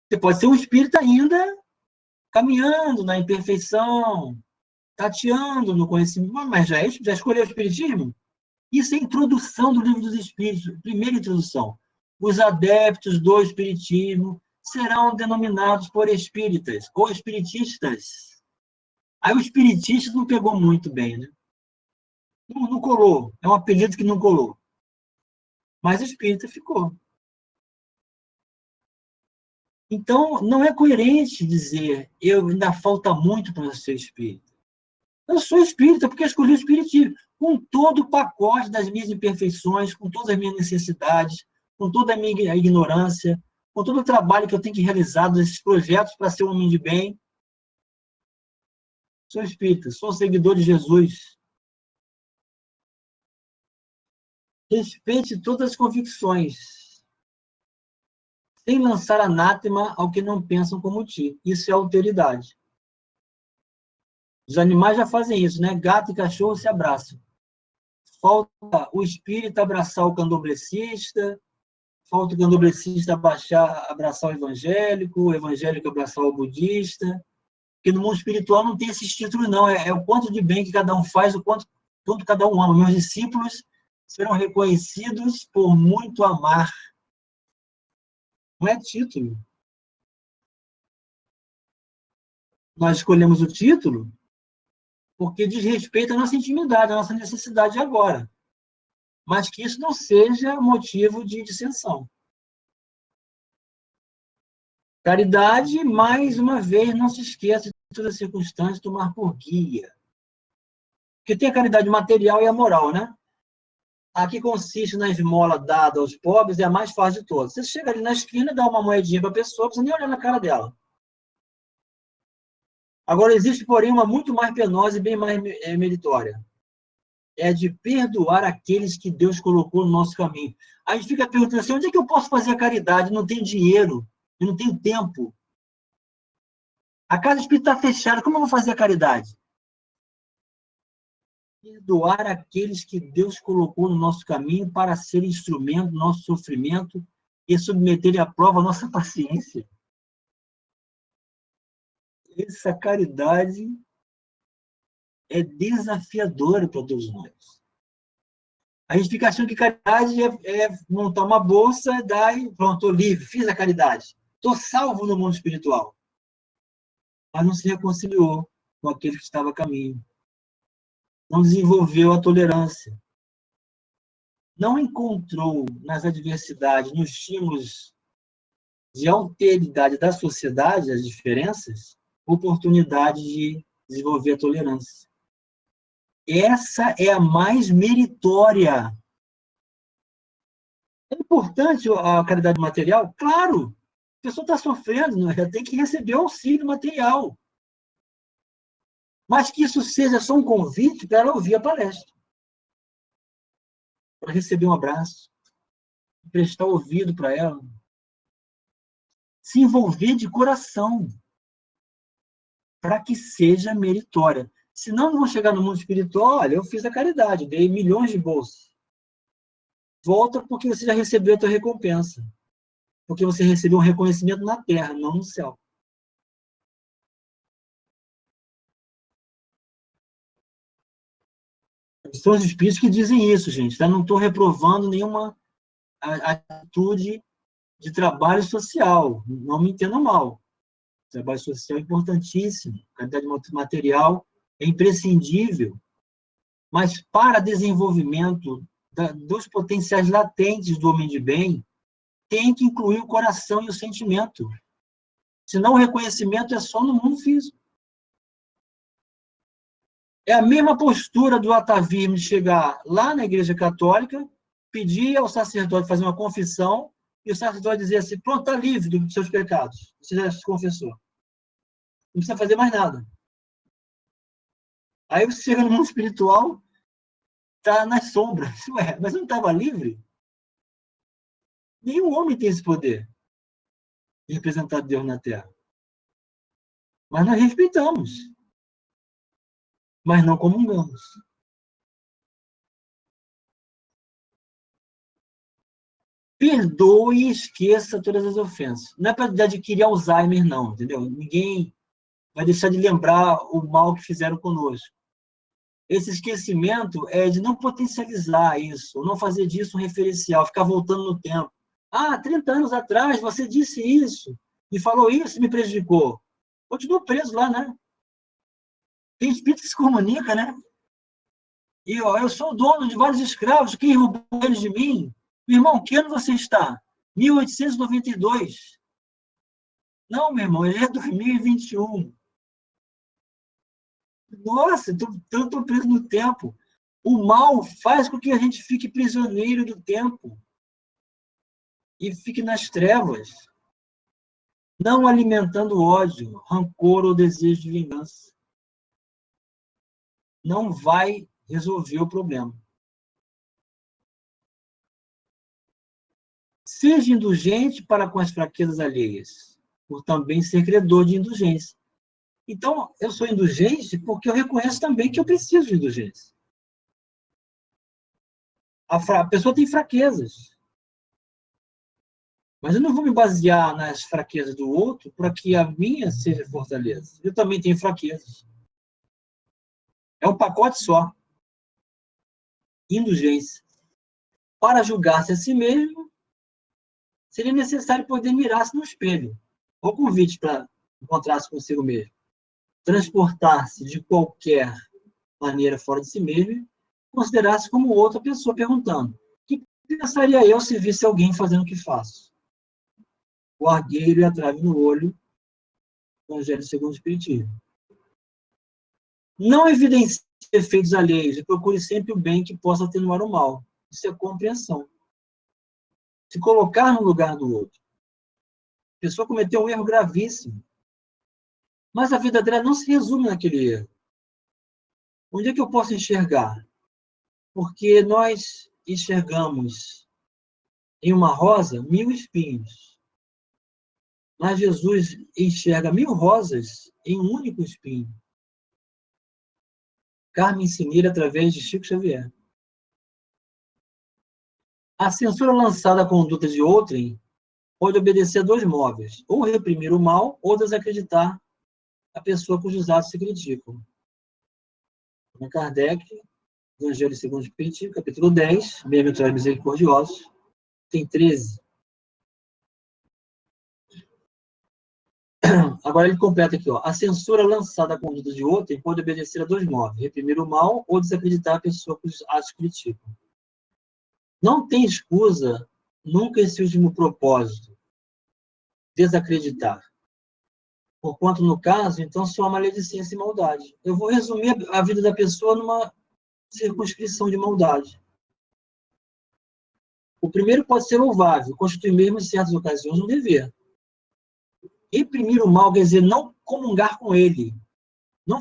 Você pode ser um espírita ainda caminhando na imperfeição, tateando no conhecimento, mas já escolheu o espiritismo? Isso é a introdução do Livro dos Espíritos, primeira introdução. Os adeptos do espiritismo serão denominados por espíritas ou espiritistas. Aí o espiritista não pegou muito bem, né? Não colou. É um apelido que não colou. Mas espírita ficou. Então, não é coerente dizer eu ainda falta muito para ser espírita. Eu sou espírita porque escolhi o espiritismo. com todo o pacote das minhas imperfeições, com todas as minhas necessidades, com toda a minha ignorância, com todo o trabalho que eu tenho que realizar desses projetos para ser um homem de bem. Sou espírita, sou seguidor de Jesus. Respeite todas as convicções, sem lançar anátema ao que não pensam como ti. Isso é alteridade. Os animais já fazem isso, né? Gato e cachorro se abraçam. Falta o espírita abraçar o candomblessista, falta o candomblessista abraçar o evangélico abraçar o budista, porque no mundo espiritual não tem esses títulos, não. É o quanto de bem que cada um faz, o quanto cada um ama. Meus discípulos serão reconhecidos por muito amar. Não é título. Nós escolhemos o título porque diz respeito à nossa intimidade, à nossa necessidade agora. Mas que isso não seja motivo de dissensão. Caridade, mais uma vez, não se esqueça de todas as circunstâncias, tomar por guia. Porque tem a caridade material e a moral, né? A que consiste na esmola dada aos pobres é a mais fácil de todas. Você chega ali na esquina, dá uma moedinha para a pessoa, não precisa nem olhar na cara dela. Agora, existe, porém, uma muito mais penosa e bem mais meritória. É de perdoar aqueles que Deus colocou no nosso caminho. A gente fica perguntando assim, onde é que eu posso fazer a caridade? Não tenho dinheiro, eu não tenho tempo. A casa espírita está fechada, como eu vou fazer a caridade? Perdoar aqueles que Deus colocou no nosso caminho para ser instrumento do nosso sofrimento e submeterem à prova a nossa paciência. Essa caridade é desafiadora para todos nós. A gente fica achando que caridade é montar uma bolsa, dar e pronto, estou livre, fiz a caridade. Estou salvo no mundo espiritual. Mas não se reconciliou com aquele que estava a caminho. Não desenvolveu a tolerância. Não encontrou nas adversidades, nos estímulos de alteridade da sociedade, as diferenças, oportunidade de desenvolver a tolerância. Essa é a mais meritória. É importante a caridade material? Claro! A pessoa está sofrendo, ela tem que receber auxílio material. Mas que isso seja só um convite para ela ouvir a palestra. Para receber um abraço. Prestar ouvido para ela. Se envolver de coração. Para que seja meritória. Senão, vão chegar no mundo espiritual, olha, eu fiz a caridade, dei milhões de bolsas. Volta porque você já recebeu a tua recompensa. Porque você recebeu um reconhecimento na terra, não no céu. São os espíritos que dizem isso, gente. Tá? Não estou reprovando nenhuma atitude de trabalho social. Não me entendam mal. O trabalho social é importantíssimo. A qualidade material é imprescindível. Mas para desenvolvimento dos potenciais latentes do homem de bem, tem que incluir o coração e o sentimento. Senão o reconhecimento é só no mundo físico. É a mesma postura do atavismo de chegar lá na Igreja Católica, pedir ao sacerdote fazer uma confissão, e o sacerdote dizer assim, pronto, está livre dos seus pecados. Você já se confessou. Não precisa fazer mais nada. Aí você chega no mundo espiritual, está nas sombras. Ué, mas não estava livre? Nenhum homem tem esse poder de representar Deus na Terra. Mas nós respeitamos. Mas não comungamos. Perdoe e esqueça todas as ofensas. Não é para adquirir Alzheimer, não, entendeu? Ninguém vai deixar de lembrar o mal que fizeram conosco. Esse esquecimento é de não potencializar isso, ou não fazer disso um referencial, ficar voltando no tempo. 30 anos atrás você disse isso, e falou isso e me prejudicou. Continua preso lá, né? Tem espírito que se comunica, né? E eu sou o dono de vários escravos, quem roubou eles de mim? Meu irmão, que ano você está? 1892. Não, meu irmão, ele é 2021. Nossa, eu estou preso no tempo. O mal faz com que a gente fique prisioneiro do tempo e fique nas trevas, não alimentando ódio, rancor ou desejo de vingança. Não vai resolver o problema. Seja indulgente para com as fraquezas alheias, por também ser credor de indulgência. Então, eu sou indulgente porque eu reconheço também que eu preciso de indulgência. A pessoa tem fraquezas, mas eu não vou me basear nas fraquezas do outro para que a minha seja fortaleza. Eu também tenho fraquezas. É um pacote só. Indulgência. Para julgar-se a si mesmo, seria necessário poder mirar-se no espelho. O convite para encontrar-se consigo mesmo. Transportar-se de qualquer maneira fora de si mesmo, considerar-se como outra pessoa perguntando: o que pensaria eu se visse alguém fazendo o que faço? O argueiro e a trave no olho, Evangelho segundo o Espiritismo. Não evidencie efeitos alheios e procure sempre o bem que possa atenuar o mal. Isso é compreensão. Se colocar no lugar do outro. A pessoa cometeu um erro gravíssimo. Mas a vida dela não se resume naquele erro. Onde é que eu posso enxergar? Porque nós enxergamos em uma rosa 1000 espinhos. Mas Jesus enxerga 1000 rosas em um único espinho. Carmen Cineira, através de Chico Xavier. A censura lançada à conduta de outrem pode obedecer a 2 móveis: ou reprimir o mal, ou desacreditar a pessoa cujos atos se criticam. Allan Kardec, Evangelho segundo o Espiritismo, capítulo 10, Bem-aventurados misericordiosos, tem 13. Agora ele completa aqui, ó. A censura lançada à conduta de outrem pode obedecer a 2 móveis: reprimir o mal ou desacreditar a pessoa cujos atos criticam. Não tem escusa nunca esse último propósito, desacreditar. Porquanto, no caso, então, só há maledicência e maldade. Eu vou resumir a vida da pessoa numa circunscrição de maldade. O primeiro pode ser louvável, constitui mesmo, em certas ocasiões, um dever. Reprimir o mal quer dizer não comungar com ele, não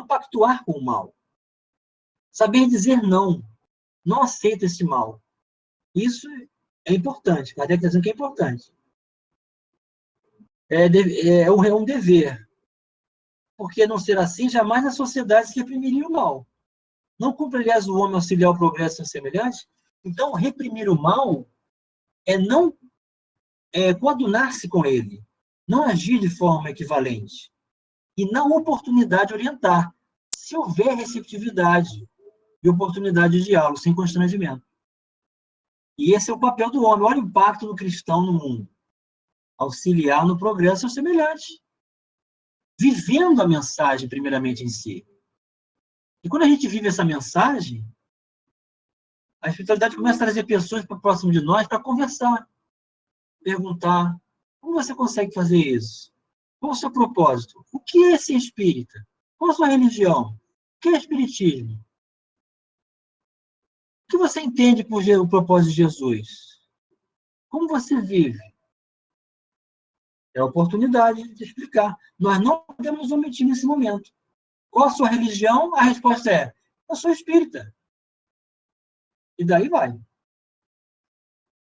pactuar com o mal. Saber dizer não, não aceita esse mal. Isso é importante, Kardec está dizendo que é importante. É um dever. Porque, não ser assim, jamais na sociedade se reprimiria o mal. Não cumpre, aliás, o homem auxiliar o progresso sem semelhante? Então, reprimir o mal é não coadunar-se com ele, não agir de forma equivalente, e na oportunidade orientar, se houver receptividade e oportunidade de diálogo, sem constrangimento. E esse é o papel do homem. Olha o impacto do cristão no mundo. Auxiliar no progresso sem semelhante. Vivendo a mensagem, primeiramente, em si. E quando a gente vive essa mensagem, a espiritualidade começa a trazer pessoas para próximo de nós para conversar, perguntar: como você consegue fazer isso? Qual o seu propósito? O que é ser espírita? Qual a sua religião? O que é espiritismo? O que você entende por o propósito de Jesus? Como você vive? É a oportunidade de explicar. Nós não podemos omitir nesse momento. Qual a sua religião? A resposta é: eu sou espírita. E daí vai.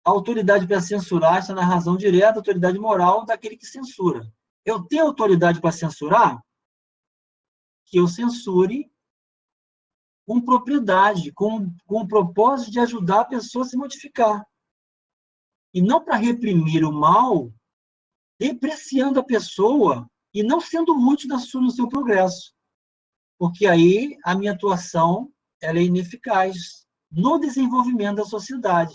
A autoridade para censurar está na razão direta da autoridade moral daquele que censura. Eu tenho autoridade para censurar? Que eu censure com propriedade, com o propósito de ajudar a pessoa a se modificar. E não para reprimir o mal, depreciando a pessoa e não sendo útil no seu progresso. Porque aí a minha atuação ela é ineficaz no desenvolvimento da sociedade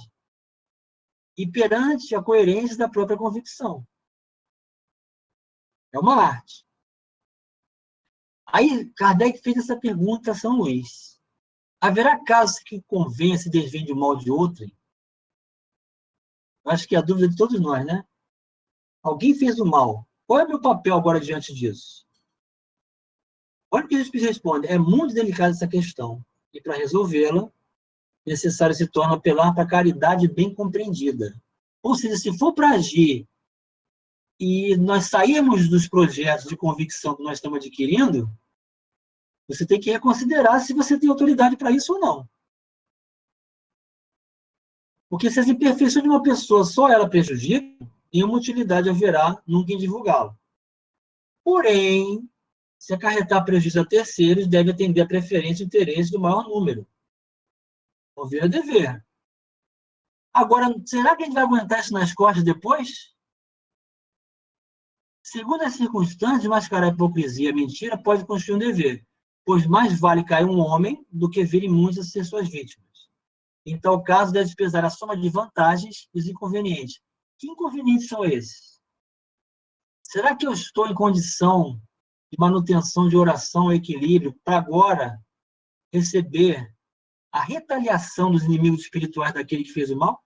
e perante a coerência da própria convicção. É uma arte. Aí Kardec fez essa pergunta a São Luís: haverá casos que convença e desvende o mal de outrem? Acho que é a dúvida de todos nós, né? Alguém fez o mal. Qual é o meu papel agora diante disso? Olha o que a gente responde. É muito delicada essa questão. e para resolvê-la, necessário se torna apelar para a caridade bem compreendida. Ou seja, se for para agir e nós sairmos dos projetos de convicção que nós estamos adquirindo, você tem que reconsiderar se você tem autoridade para isso ou não. Porque se as imperfeições de uma pessoa só ela prejudicam, nenhuma utilidade haverá nunca em divulgá-lo. Porém, se acarretar prejuízo a terceiros, deve atender à preferência e interesse do maior número. Ouvir é dever. Agora, será que a gente vai aguentar isso nas costas depois? Segundo as circunstâncias, mascarar a hipocrisia e a mentira pode constituir um dever, pois mais vale cair um homem do que virem muitos a ser suas vítimas. Em tal caso, deve pesar a soma de vantagens e os inconvenientes. Que inconvenientes são esses? Será que eu estou em condição de manutenção de oração e equilíbrio para agora receber a retaliação dos inimigos espirituais daquele que fez o mal?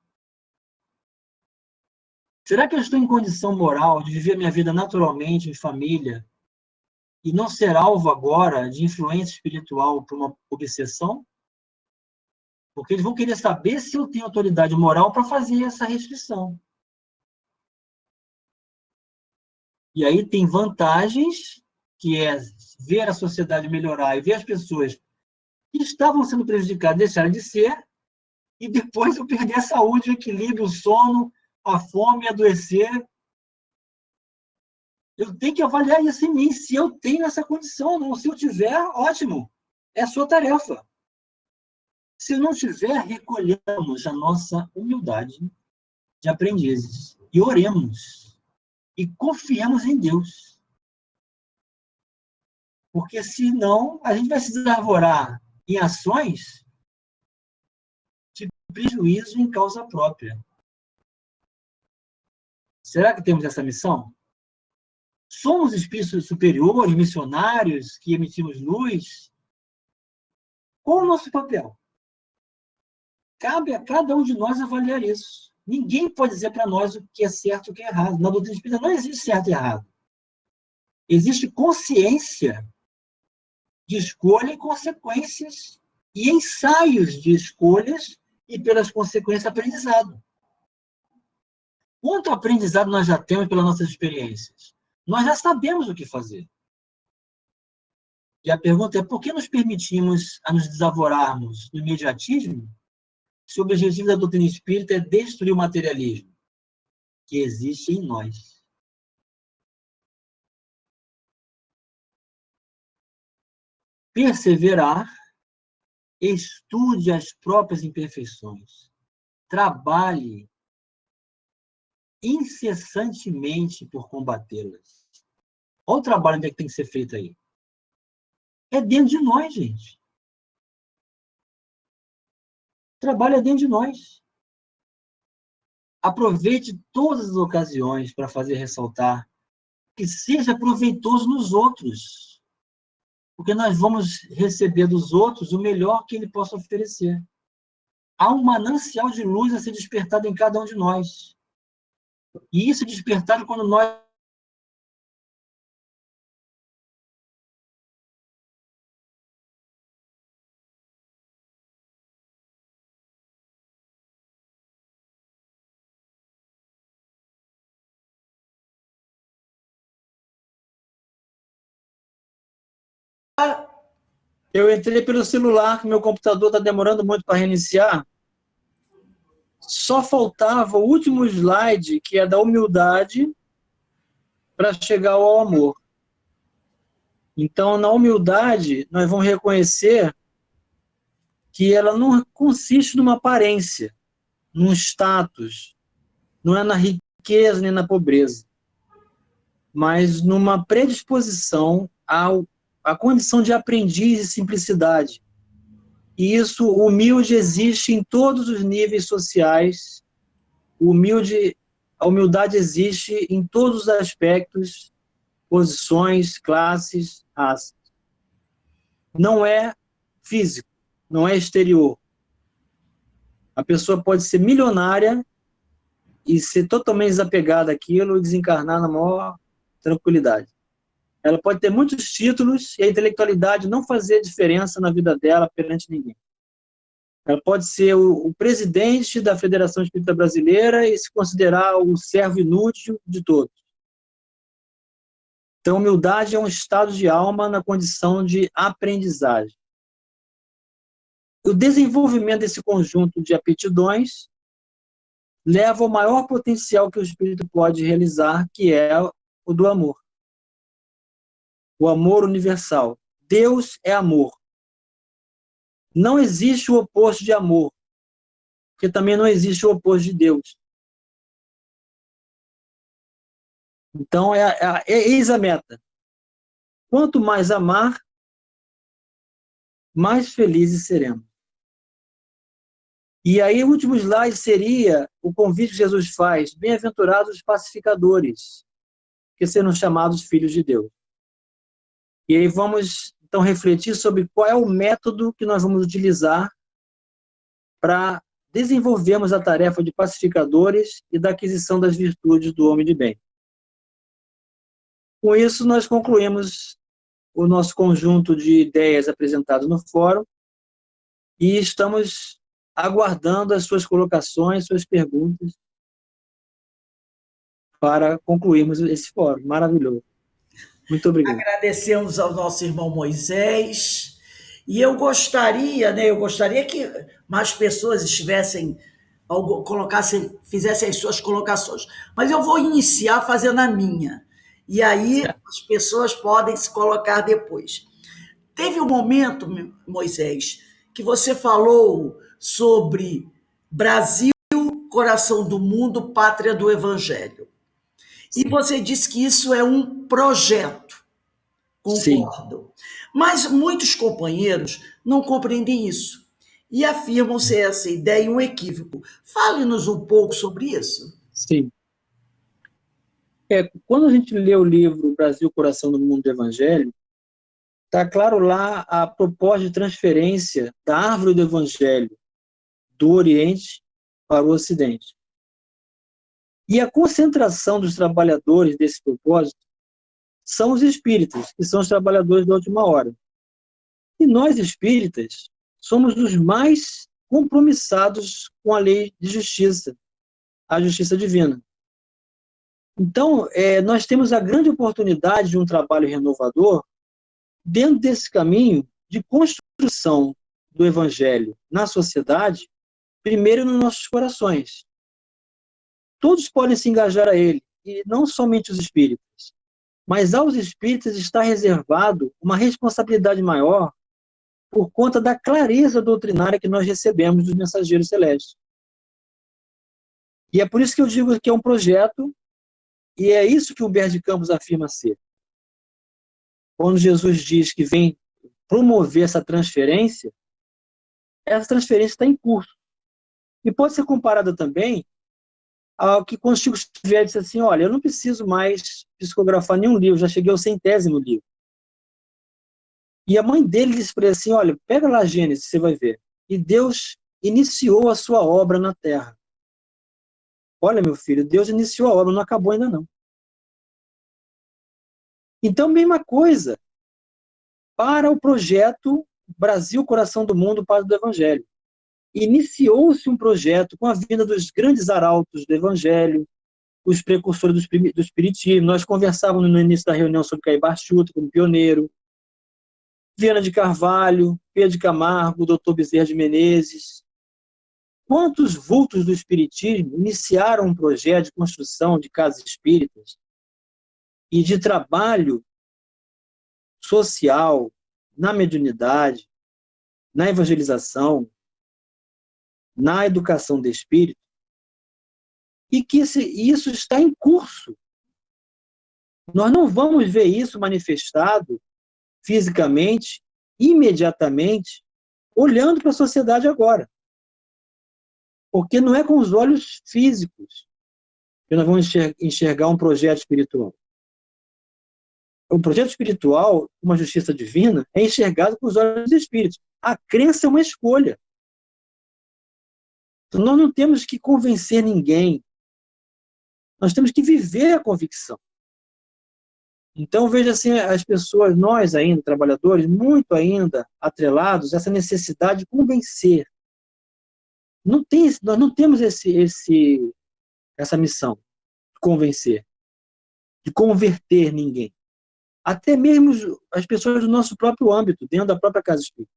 Será que eu estou em condição moral de viver minha vida naturalmente, em família, e não ser alvo agora de influência espiritual por uma obsessão? Porque eles vão querer saber se eu tenho autoridade moral para fazer essa restrição. E aí tem vantagens, que é ver a sociedade melhorar e ver as pessoas que estavam sendo prejudicadas deixarem de ser, e depois eu perder a saúde, o equilíbrio, o sono, a fome, adoecer. Eu tenho que avaliar isso em mim, se eu tenho essa condição ou não. Se eu tiver, ótimo, é a sua tarefa. Se eu não tiver, recolhamos a nossa humildade de aprendizes e oremos e confiemos em Deus. Porque senão a gente vai se desarvorar em ações de prejuízo em causa própria. Será que temos essa missão? Somos espíritos superiores, missionários, que emitimos luz? Qual o nosso papel? Cabe a cada um de nós avaliar isso. Ninguém pode dizer para nós o que é certo e o que é errado. Na doutrina espírita não existe certo e errado. Existe consciência de escolha e consequências e ensaios de escolhas e, pelas consequências, aprendizado. Quanto aprendizado nós já temos pelas nossas experiências? Nós já sabemos o que fazer. E a pergunta é, por que nos permitimos a nos desavorarmos no imediatismo se o objetivo da doutrina espírita é destruir o materialismo que existe em nós? Perseverar, estude as próprias imperfeições, trabalhe incessantemente por combatê-las. Olha o trabalho onde é que tem que ser feito aí. É dentro de nós, gente. O trabalho é dentro de nós. Aproveite todas as ocasiões para fazer ressaltar que seja proveitoso nos outros. Porque nós vamos receber dos outros o melhor que ele possa oferecer. Há um manancial de luz a ser despertado em cada um de nós. E isso é despertado quando nós eu entrei pelo celular, que meu computador está demorando muito para reiniciar. Só faltava o último slide, que é da humildade, para chegar ao amor. Então, na humildade, nós vamos reconhecer que ela não consiste numa aparência, num status, não é na riqueza nem na pobreza, mas numa predisposição à condição de aprendiz e simplicidade. E isso, o humilde existe em todos os níveis sociais, a humildade existe em todos os aspectos, posições, classes, raças. Não é físico, não é exterior. A pessoa pode ser milionária e ser totalmente desapegada àquilo e desencarnar na maior tranquilidade. Ela pode ter muitos títulos e a intelectualidade não fazer diferença na vida dela perante ninguém. Ela pode ser o presidente da Federação Espírita Brasileira e se considerar o servo inútil de todos. Então, humildade é um estado de alma na condição de aprendizagem. O desenvolvimento desse conjunto de aptidões leva ao maior potencial que o espírito pode realizar, que é o do amor. O amor universal. Deus é amor. Não existe o oposto de amor, porque também não existe o oposto de Deus. Então, eis a meta. Quanto mais amar, mais felizes seremos. E aí, o último slide seria o convite que Jesus faz: bem-aventurados os pacificadores, que serão chamados filhos de Deus. E aí vamos, então, refletir sobre qual é o método que nós vamos utilizar para desenvolvermos a tarefa de pacificadores e da aquisição das virtudes do homem de bem. Com isso, nós concluímos o nosso conjunto de ideias apresentadas no fórum e estamos aguardando as suas colocações, suas perguntas, para concluirmos esse fórum. Maravilhoso. Muito obrigado. Agradecemos ao nosso irmão Moisés. E eu gostaria que mais pessoas fizessem as suas colocações. Mas eu vou iniciar fazendo a minha. E aí as pessoas podem se colocar depois. Teve um momento, Moisés, que você falou sobre Brasil, coração do mundo, pátria do Evangelho. Sim. E você disse que isso é um projeto. Concordo. Sim. Mas muitos companheiros não compreendem isso e afirmam ser essa ideia um equívoco. Fale-nos um pouco sobre isso. Sim. Quando a gente lê o livro Brasil, Coração do Mundo do Evangelho, está claro lá a proposta de transferência da árvore do Evangelho do Oriente para o Ocidente. E a concentração dos trabalhadores desse propósito são os espíritas, que são os trabalhadores da última hora. E nós, espíritas, somos os mais compromissados com a lei de justiça, a justiça divina. Então, nós temos a grande oportunidade de um trabalho renovador dentro desse caminho de construção do Evangelho na sociedade, primeiro nos nossos corações. Todos podem se engajar a ele, e não somente os espíritas. Mas aos espíritas está reservado uma responsabilidade maior por conta da clareza doutrinária que nós recebemos dos mensageiros celestes. E é por isso que eu digo que é um projeto, e é isso que o Humberto de Campos afirma ser. Quando Jesus diz que vem promover essa transferência está em curso. E pode ser comparada também ao que quando Chico Xavier disse assim: olha, eu não preciso mais psicografar nenhum livro, já cheguei ao 100º livro. E a mãe dele disse para ele assim: olha, pega lá a Gênesis, você vai ver. E Deus iniciou a sua obra na Terra. Olha, meu filho, Deus iniciou a obra, não acabou ainda não. Então, mesma coisa para o projeto Brasil, Coração do Mundo, Pátria do Evangelho. Iniciou-se um projeto com a vinda dos grandes arautos do Evangelho, os precursores do Espiritismo. Nós conversávamos no início da reunião sobre Caí Barchuto como pioneiro, Viana de Carvalho, Pedro de Camargo, Dr. Bezerra de Menezes. Quantos vultos do Espiritismo iniciaram um projeto de construção de casas espíritas e de trabalho social, na mediunidade, na evangelização, na educação de espírito, e que isso está em curso. Nós não vamos ver isso manifestado fisicamente, imediatamente, olhando para a sociedade agora. Porque não é com os olhos físicos que nós vamos enxergar um projeto espiritual. O projeto espiritual, uma justiça divina, é enxergado com os olhos dos espíritos. A crença é uma escolha. Então, nós não temos que convencer ninguém. Nós temos que viver a convicção. Então, veja assim, as pessoas, nós ainda, trabalhadores, muito ainda atrelados a essa necessidade de convencer. nós não temos essa missão de convencer, de converter ninguém. Até mesmo as pessoas do nosso próprio âmbito, dentro da própria casa espírita.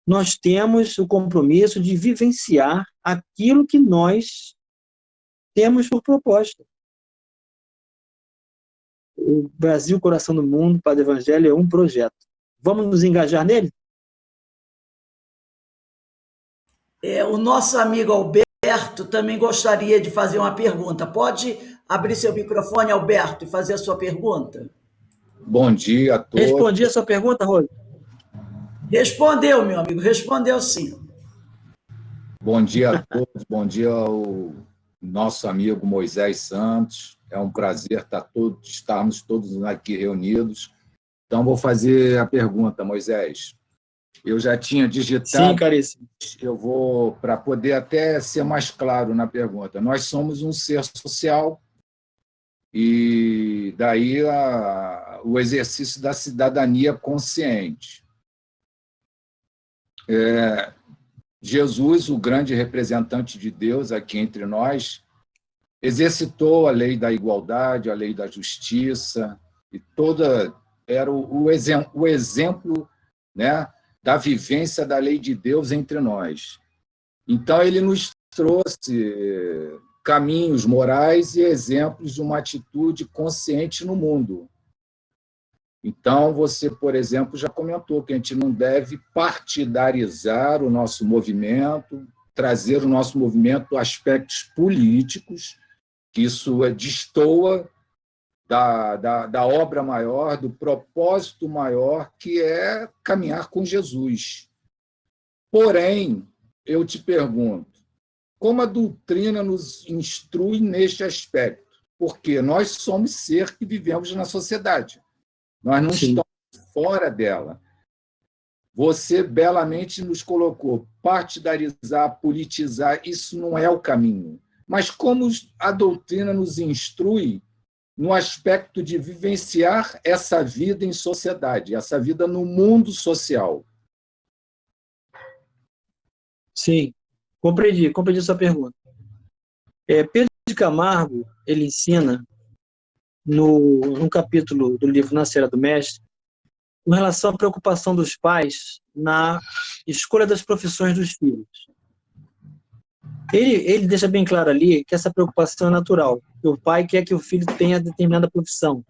Nós temos o compromisso de vivenciar aquilo que nós temos por proposta. O Brasil, Coração do Mundo, Padre Evangelho é um projeto. Vamos nos engajar nele? O nosso amigo Alberto também gostaria de fazer uma pergunta. Pode abrir seu microfone, Alberto, e fazer a sua pergunta? Bom dia a todos. Respondi a sua pergunta, Rose? Respondeu, meu amigo, respondeu sim. Bom dia a todos, bom dia ao nosso amigo Moisés Santos. É um prazer estarmos todos aqui reunidos. Então, vou fazer a pergunta, Moisés. Eu já tinha digitado. Sim, caríssimo. Eu vou, para poder até ser mais claro na pergunta. Nós somos um ser social e daí o exercício da cidadania consciente. Jesus, o grande representante de Deus aqui entre nós, exercitou a lei da igualdade, a lei da justiça, e era o exemplo, né, da vivência da lei de Deus entre nós. Então, ele nos trouxe caminhos morais e exemplos de uma atitude consciente no mundo. Então, você, por exemplo, já comentou que a gente não deve partidarizar o nosso movimento, trazer o nosso movimento aspectos políticos, que isso destoa da obra maior, do propósito maior, que é caminhar com Jesus. Porém, eu te pergunto, como a doutrina nos instrui neste aspecto? Porque nós somos seres que vivemos na sociedade. Nós não Sim. estamos fora dela. Você belamente nos colocou partidarizar, politizar, isso não é o caminho. Mas como a doutrina nos instrui no aspecto de vivenciar essa vida em sociedade, essa vida no mundo social? Sim, compreendi sua pergunta. Pedro de Camargo, ele ensina, no capítulo do livro Na Cera do Mestre, com relação à preocupação dos pais na escolha das profissões dos filhos. Ele deixa bem claro ali que essa preocupação é natural, que o pai quer que o filho tenha determinada profissão.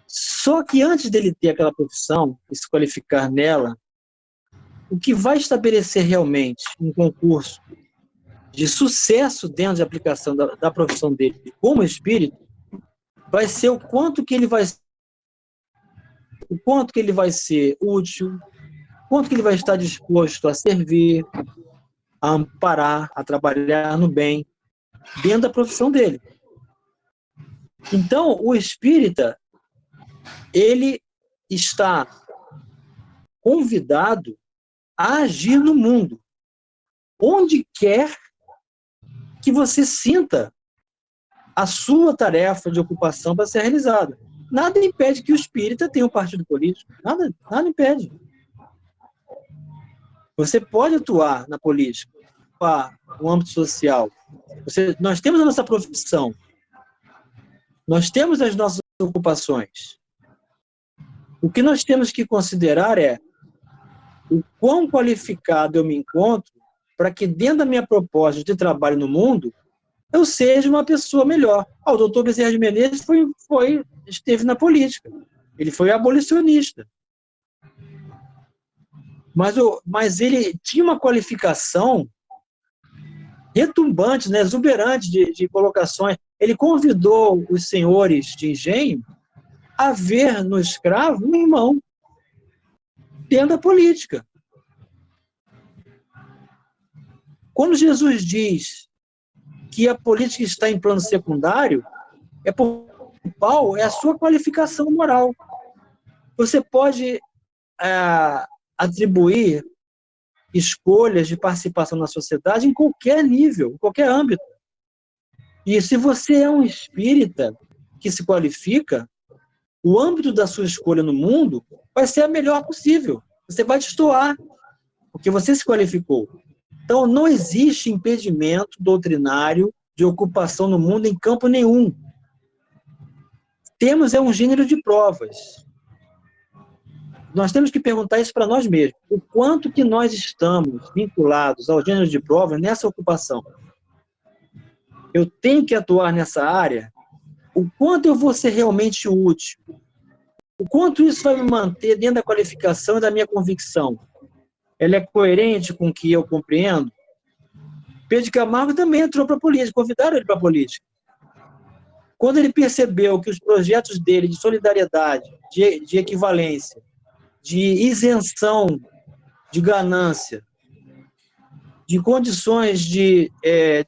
Só que antes dele ter aquela profissão e se qualificar nela, o que vai estabelecer realmente um concurso de sucesso dentro de aplicação da profissão dele como espírito vai ser o quanto que ele vai ser útil, quanto que ele vai estar disposto a servir, a amparar, a trabalhar no bem, dentro da profissão dele. Então, o espírita, ele está convidado a agir no mundo, onde quer que você sinta a sua tarefa de ocupação para ser realizada. Nada impede que o espírita tenha um partido político, nada impede. Você pode atuar na política, no âmbito social. Nós temos a nossa profissão, nós temos as nossas ocupações. O que nós temos que considerar é o quão qualificado eu me encontro para que, dentro da minha proposta de trabalho no mundo, eu seja uma pessoa melhor. O doutor Bezerra de Menezes esteve na política. Ele foi abolicionista. Mas ele tinha uma qualificação retumbante, né, exuberante de colocações. Ele convidou os senhores de engenho a ver no escravo um irmão dentro da política. Quando Jesus diz que a política está em plano secundário, é a sua qualificação moral. Você pode atribuir escolhas de participação na sociedade em qualquer nível, em qualquer âmbito. E se você é um espírita que se qualifica, o âmbito da sua escolha no mundo vai ser a melhor possível. Você vai destoar porque você se qualificou. Então, não existe impedimento doutrinário de ocupação no mundo em campo nenhum. Temos um gênero de provas. Nós temos que perguntar isso para nós mesmos. O quanto que nós estamos vinculados ao gênero de provas nessa ocupação? Eu tenho que atuar nessa área? O quanto eu vou ser realmente útil? O quanto isso vai me manter dentro da qualificação e da minha convicção? Ela é coerente com o que eu compreendo? Pedro de Camargo também entrou para a política, convidaram ele para a política. Quando ele percebeu que os projetos dele de solidariedade, de equivalência, de isenção de ganância, de condições de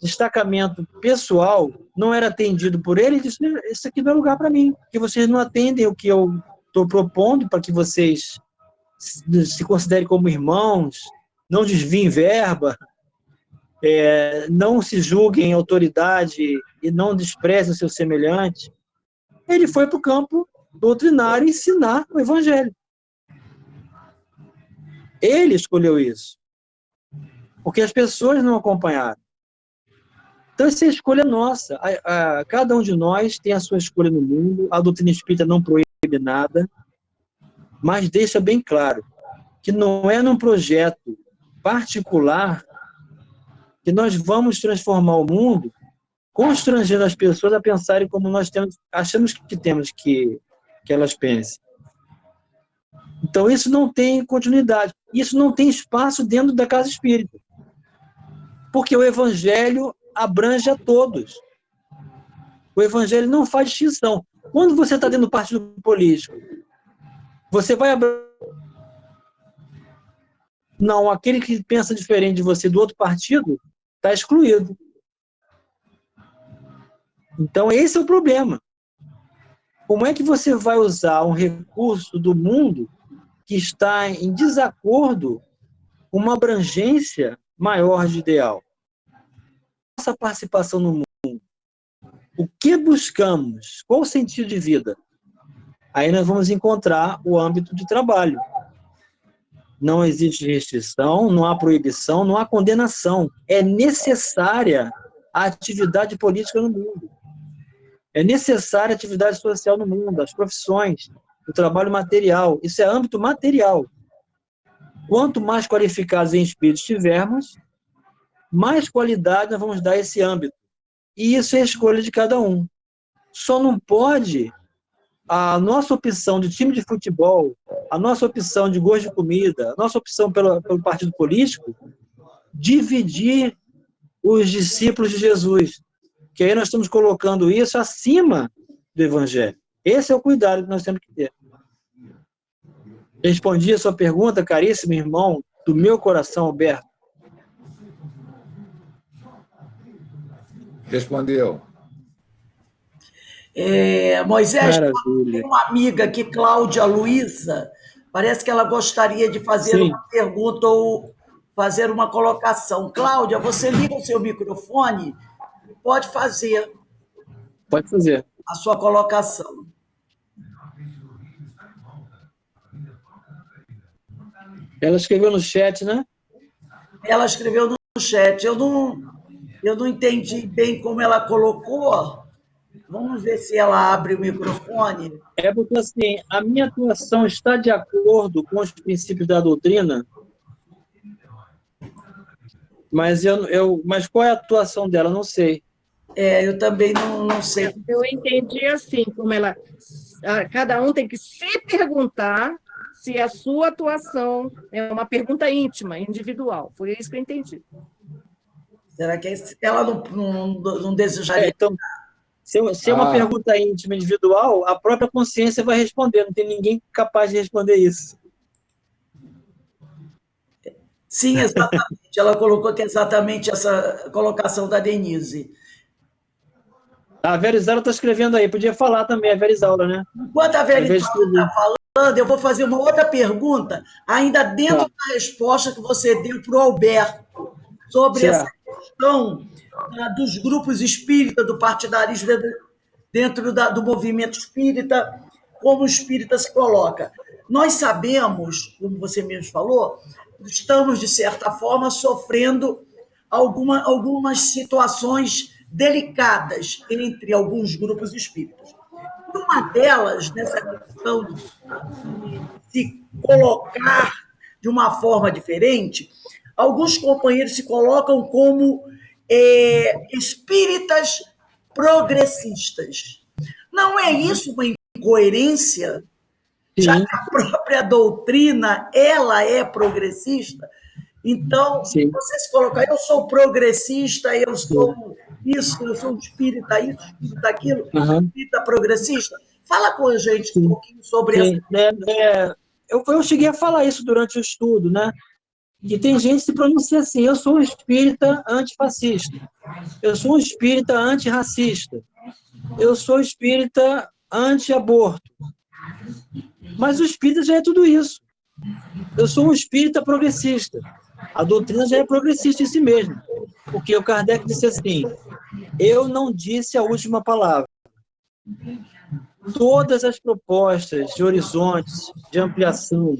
destacamento pessoal, não era atendido por ele, ele disse, isso aqui não é lugar para mim, porque vocês não atendem o que eu estou propondo para que vocês se considerem como irmãos, não desviem verba, não se julguem autoridade e não desprezem o seu semelhante. Ele foi para o campo doutrinário ensinar o evangelho. Ele escolheu isso, porque as pessoas não acompanharam. Então, essa é a escolha nossa. Cada um de nós tem a sua escolha no mundo, a doutrina espírita não proíbe nada, mas deixa bem claro que não é num projeto particular que nós vamos transformar o mundo, constrangendo as pessoas a pensarem como nós achamos que temos que elas pensem. Então, isso não tem continuidade. Isso não tem espaço dentro da casa espírita. Porque o evangelho abrange a todos. O evangelho não faz distinção. Quando você está dentro do partido político, você vai não, aquele que pensa diferente de você do outro partido está excluído. Então, esse é o problema. Como é que você vai usar um recurso do mundo que está em desacordo com uma abrangência maior de ideal? Nossa participação no mundo. O que buscamos? Qual o sentido de vida? Aí nós vamos encontrar o âmbito de trabalho. Não existe restrição, não há proibição, não há condenação. É necessária a atividade política no mundo. É necessária a atividade social no mundo, as profissões, o trabalho material. Isso é âmbito material. Quanto mais qualificados em espírito tivermos, mais qualidade nós vamos dar a esse âmbito. E isso é a escolha de cada um. Só não pode a nossa opção de time de futebol, a nossa opção de gosto de comida, a nossa opção pelo partido político, dividir os discípulos de Jesus. Que aí nós estamos colocando isso acima do Evangelho. Esse é o cuidado que nós temos que ter. Respondi a sua pergunta, caríssimo irmão, do meu coração, Alberto. Respondeu. Moisés, Maravilha. tem uma amiga aqui, Cláudia Luiza, parece que ela gostaria de fazer Sim. uma pergunta ou fazer uma colocação. Cláudia, você liga o seu microfone e pode fazer Pode fazer. a sua colocação. Ela escreveu no chat, né? Ela escreveu no chat. Eu não entendi bem como ela colocou. Vamos ver se ela abre o microfone. É porque, assim, a minha atuação está de acordo com os princípios da doutrina, mas mas qual é a atuação dela? Não sei. Eu também não sei. Eu entendi assim, como ela... Cada um tem que se perguntar se a sua atuação é uma pergunta íntima, individual. Foi isso que eu entendi. Será que ela não desejaria? Então, se é uma pergunta íntima, individual, a própria consciência vai responder. Não tem ninguém capaz de responder isso. Sim, exatamente. Ela colocou que é exatamente essa colocação da Denise. A Vera Isaura está escrevendo aí. Podia falar também, a Vera Isaura, né? Enquanto a Vera Isaura está falando, eu vou fazer uma outra pergunta, ainda dentro da resposta que você deu para o Alberto, sobre essa questão dos grupos espíritas, do partidarismo dentro do movimento espírita, como o espírita se coloca. nós sabemos, como você mesmo falou, estamos, de certa forma, sofrendo algumas situações delicadas entre alguns grupos espíritas. Uma delas, nessa questão de se colocar de uma forma diferente, alguns companheiros se colocam como espíritas progressistas. Não é isso uma incoerência? Já Sim, que a própria doutrina ela é progressista, então sim. você se colocar, eu sou progressista, eu sou isso, eu sou espírita isso, espírita aquilo, Aham, espírita progressista. Fala com a gente um sim, pouquinho sobre essa. sim. Eu cheguei a falar isso durante o estudo, né? Que tem gente que se pronuncia assim: eu sou um espírita antifascista, eu sou um espírita antirracista, eu sou espírita anti-aborto. Mas o espírita já é tudo isso. Eu sou um espírita progressista. A doutrina já é progressista em si mesmo. Porque o Kardec disse assim: eu não disse a última palavra. Todas as propostas de horizontes, de ampliação,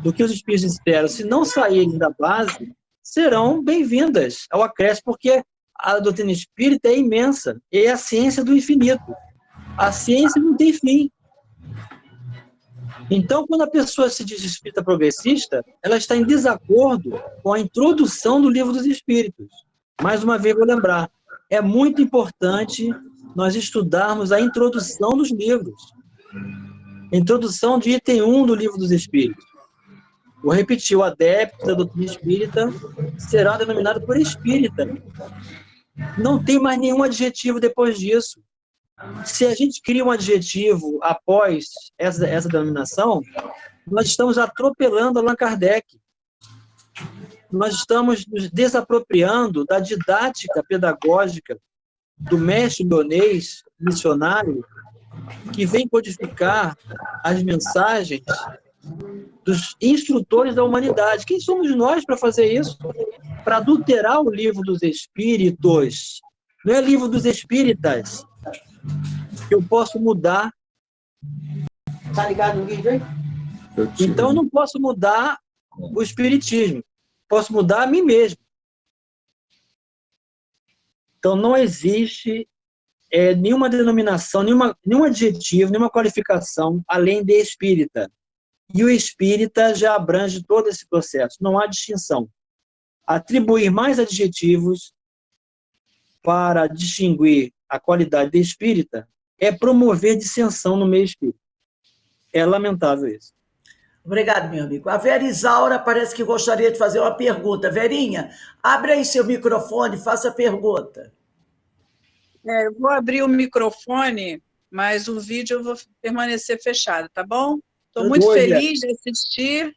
do que os espíritos esperam, se não saírem da base, serão bem-vindas ao acréscimo, porque a doutrina espírita é imensa, é a ciência do infinito. A ciência não tem fim. Então, quando a pessoa se diz espírita progressista, ela está em desacordo com a introdução do Livro dos Espíritos. Mais uma vez, vou lembrar, é muito importante nós estudarmos a introdução dos livros. Introdução de item 1 do Livro dos Espíritos. Vou repetir: o adepto da doutrina espírita será denominado por espírita. Não tem mais nenhum adjetivo depois disso. Se a gente cria um adjetivo após essa denominação, nós estamos atropelando Allan Kardec. Nós estamos nos desapropriando da didática pedagógica do mestre leonês, missionário, que vem codificar as mensagens dos instrutores da humanidade. Quem somos nós para fazer isso? Para adulterar o Livro dos Espíritos. Não é Livro dos Espíritas. Eu posso mudar. Tá ligado no vídeo aí? Então, eu não posso mudar o espiritismo. Posso mudar a mim mesmo. Então, não existe nenhuma denominação, nenhum adjetivo, nenhuma qualificação além de espírita. E o espírita já abrange todo esse processo. Não há distinção. Atribuir mais adjetivos para distinguir a qualidade de espírita é promover dissensão no meio espírita. É lamentável isso. Obrigado, meu amigo. A Vera Isaura parece que gostaria de fazer uma pergunta. Verinha, abre aí seu microfone e faça a pergunta. Eu vou abrir o microfone, mas o vídeo eu vou permanecer fechado, tá bom? Estou muito feliz de assistir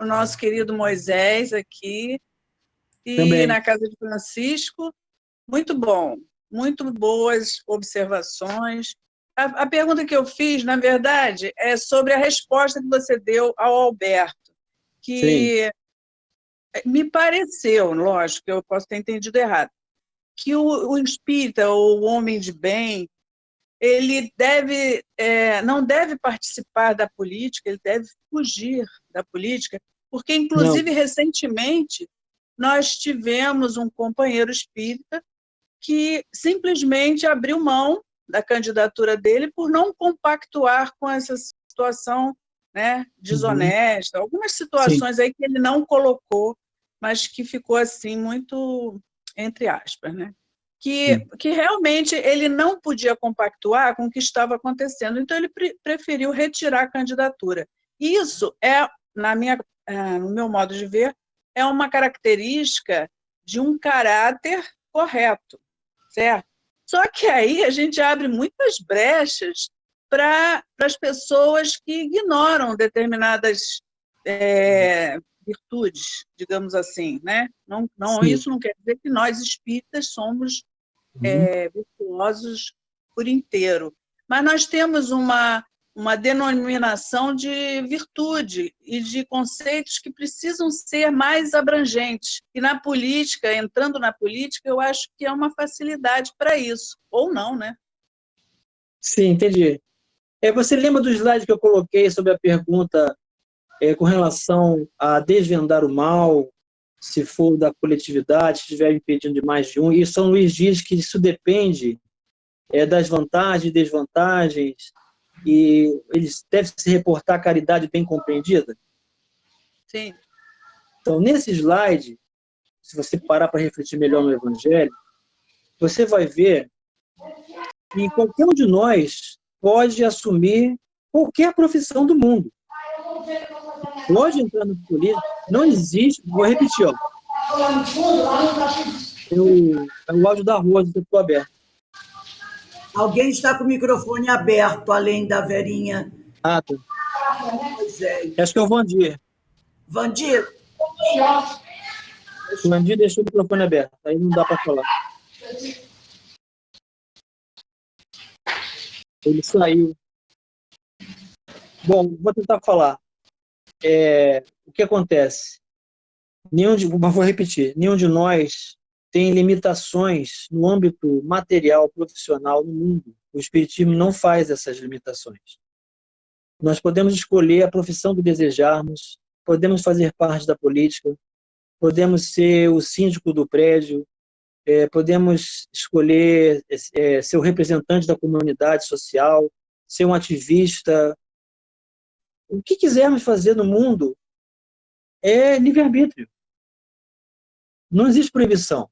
o nosso querido Moisés aqui e Também. na casa de Francisco. Muito bom, muito boas observações. A pergunta que eu fiz, na verdade, é sobre a resposta que você deu ao Alberto, que me pareceu, lógico, que eu posso ter entendido errado, que o espírita, ou o homem de bem, ele não deve participar da política, ele deve fugir da política, porque, inclusive, recentemente, nós tivemos um companheiro espírita que simplesmente abriu mão da candidatura dele por não compactuar com essa situação, né, desonesta, algumas situações aí que ele não colocou, mas que ficou assim muito entre aspas, né? Que realmente ele não podia compactuar com o que estava acontecendo, então ele preferiu retirar a candidatura. Isso no meu modo de ver, é uma característica de um caráter correto, certo? Só que aí a gente abre muitas brechas para as pessoas que ignoram determinadas virtudes, digamos assim, né? Isso não quer dizer que nós espíritas somos virtuosos por inteiro, mas nós temos uma denominação de virtude e de conceitos que precisam ser mais abrangentes. E na política, entrando na política, eu acho que é uma facilidade para isso. Ou não, né? Sim, entendi. Você lembra do slide que eu coloquei sobre a pergunta com relação a desvendar o mal, se for da coletividade, se estiver impedindo de mais de um? E São Luís diz que isso depende das vantagens e desvantagens, e eles devem se reportar a caridade bem compreendida? Sim. Então, nesse slide, se você parar para refletir melhor no Evangelho, você vai ver que qualquer um de nós pode assumir qualquer profissão do mundo. Pode entrar na política, não existe, vou repetir, ó. É o áudio da Rosa que eu estou aberto. Alguém está com o microfone aberto, além da Verinha. Ah, tá. Pois é. Acho que é o Vandir. Vandir, O Vandir deixou o microfone aberto, aí não dá para falar. Ele saiu. Bom, vou tentar falar. O que acontece? Vou repetir, nenhum de nós tem limitações no âmbito material, profissional, no mundo. O Espiritismo não faz essas limitações. Nós podemos escolher a profissão que desejarmos, podemos fazer parte da política, podemos ser o síndico do prédio, podemos escolher ser o representante da comunidade social, ser um ativista. O que quisermos fazer no mundo é livre-arbítrio. Não existe proibição.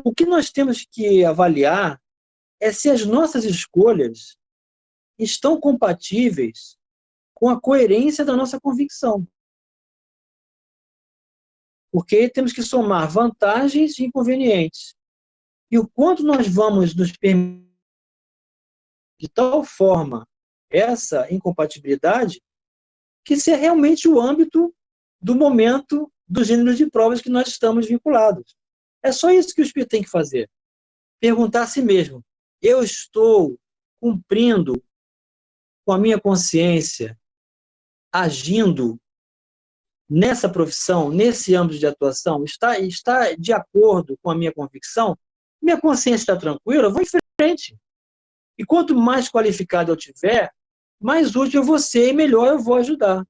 O que nós temos que avaliar é se as nossas escolhas estão compatíveis com a coerência da nossa convicção. Porque temos que somar vantagens e inconvenientes. E o quanto nós vamos nos permitir de tal forma essa incompatibilidade que isso é realmente o âmbito do momento do gênero de provas que nós estamos vinculados. É só isso que o espírito tem que fazer. Perguntar a si mesmo: eu estou cumprindo com a minha consciência, agindo nessa profissão, nesse âmbito de atuação? Está de acordo com a minha convicção? Minha consciência está tranquila? Eu vou em frente. E quanto mais qualificado eu tiver, mais útil eu vou ser e melhor eu vou ajudar.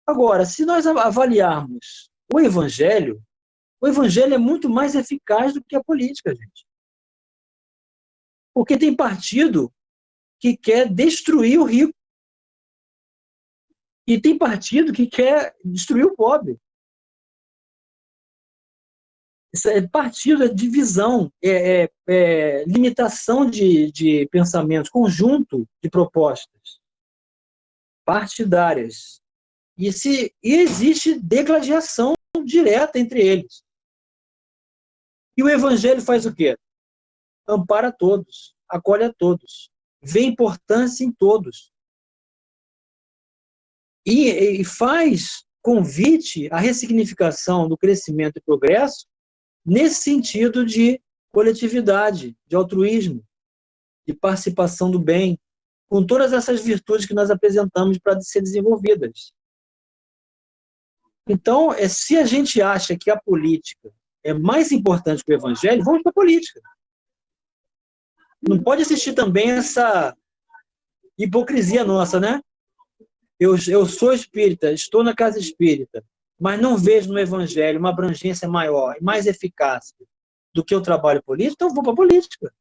Agora, se nós avaliarmos o Evangelho é muito mais eficaz do que a política, gente. Porque tem partido que quer destruir o rico. E tem partido que quer destruir o pobre. Partido é divisão, limitação de pensamentos, conjunto de propostas partidárias. E existe degladiação direta entre eles. E o Evangelho faz o quê? Ampara todos, acolhe a todos, vê importância em todos. E faz convite à ressignificação do crescimento e progresso nesse sentido de coletividade, de altruísmo, de participação do bem, com todas essas virtudes que nós apresentamos para ser desenvolvidas. Então, se a gente acha que a política é mais importante que o Evangelho, vamos para a política. Não pode existir também essa hipocrisia nossa, né? Eu sou espírita, estou na casa espírita, mas não vejo no Evangelho uma abrangência maior e mais eficaz do que o trabalho político, então vou para a política.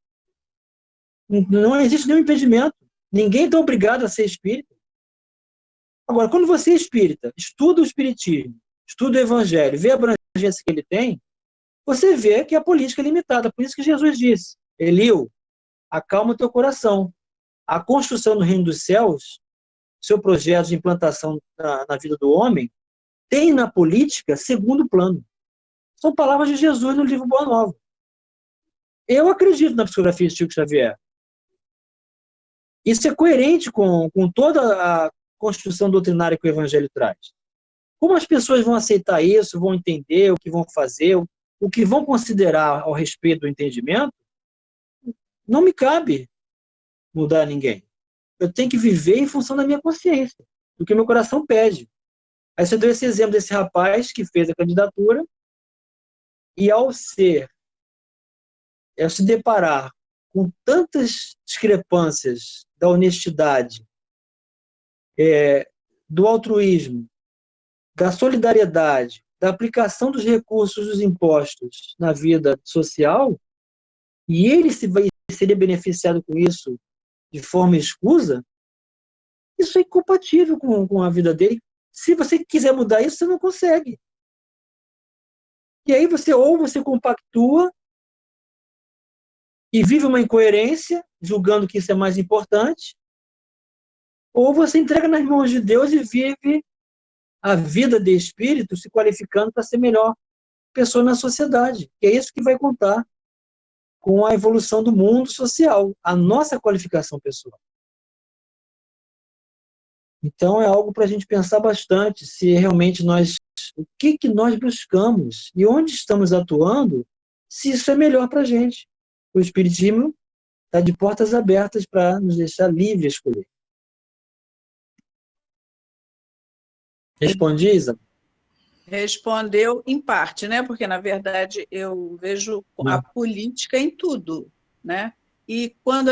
Não existe nenhum impedimento. Ninguém está obrigado a ser espírita. Agora, quando você é espírita, estuda o espiritismo, estuda o Evangelho, vê a abrangência que ele tem, você vê que a política é limitada. Por isso que Jesus disse: Eliu, acalma o teu coração. A construção do reino dos céus, seu projeto de implantação na vida do homem, tem na política segundo plano. São palavras de Jesus no livro Boa Nova. Eu acredito na psicografia de Chico Xavier. Isso é coerente com toda a construção doutrinária que o Evangelho traz. Como as pessoas vão aceitar isso, vão entender o que vão fazer, o que vão considerar ao respeito do entendimento, não me cabe mudar ninguém. Eu tenho que viver em função da minha consciência, do que meu coração pede. Aí você deu esse exemplo desse rapaz que fez a candidatura e ao se deparar com tantas discrepâncias da honestidade, do altruísmo, da solidariedade, da aplicação dos recursos dos impostos na vida social, e ele seria beneficiado com isso de forma escusa, isso é incompatível com a vida dele. Se você quiser mudar isso, você não consegue. E aí ou você compactua e vive uma incoerência, julgando que isso é mais importante, ou você entrega nas mãos de Deus e vive a vida de espírito se qualificando para ser melhor pessoa na sociedade. E é isso que vai contar com a evolução do mundo social, a nossa qualificação pessoal. Então, é algo para a gente pensar bastante, se realmente o que nós buscamos e onde estamos atuando, se isso é melhor para a gente. O Espiritismo está de portas abertas para nos deixar livre a escolher. Respondi, Isa? Respondeu em parte, né? Porque, na verdade, eu vejo a política em tudo, né? E quando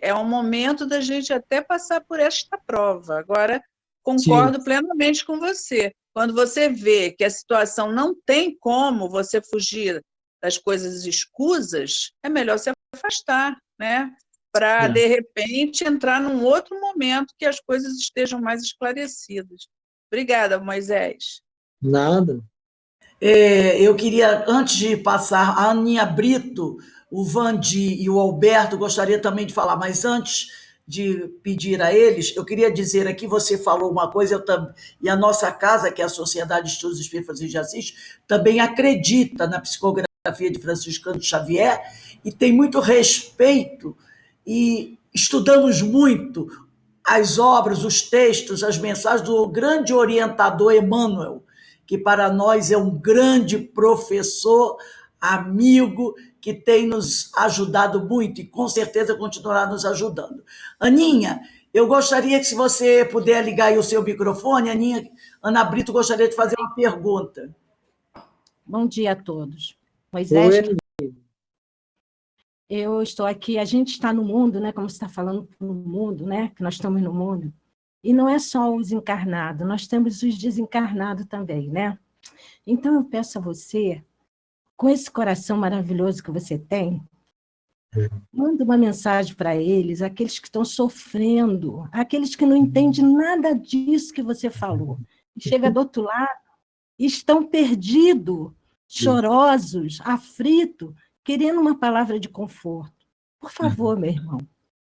é um momento da gente até passar por esta prova. Agora, concordo plenamente com você. Quando você vê que a situação não tem como você fugir das coisas escusas, é melhor se afastar, né? Para, de repente, entrar num outro momento que as coisas estejam mais esclarecidas. Obrigada, Moisés. Nada. Eu queria, antes de passar, a Aninha Brito, o Vandi e o Alberto, gostaria também de falar, mas antes de pedir a eles, eu queria dizer aqui, você falou uma coisa, e a nossa casa, que é a Sociedade de Estudos Espíritas Francisco de Assis, também acredita na psicografia de Franciscano Xavier e tem muito respeito e estudamos muito as obras, os textos, as mensagens do grande orientador Emmanuel, que para nós é um grande professor, amigo, que tem nos ajudado muito e com certeza continuará nos ajudando. Aninha, eu gostaria que, se você puder ligar aí o seu microfone, Ana Brito gostaria de fazer uma pergunta. Bom dia a todos. Moisés, eu estou aqui, a gente está no mundo, né? Como você está falando no mundo, né? Que nós estamos no mundo. E não é só os encarnados, nós temos os desencarnados também, né? Então eu peço a você, com esse coração maravilhoso que você tem, manda uma mensagem para eles, aqueles que estão sofrendo, aqueles que não entendem nada disso que você falou. Chega do outro lado, estão perdidos, chorosos, aflitos, querendo uma palavra de conforto. Por favor, meu irmão,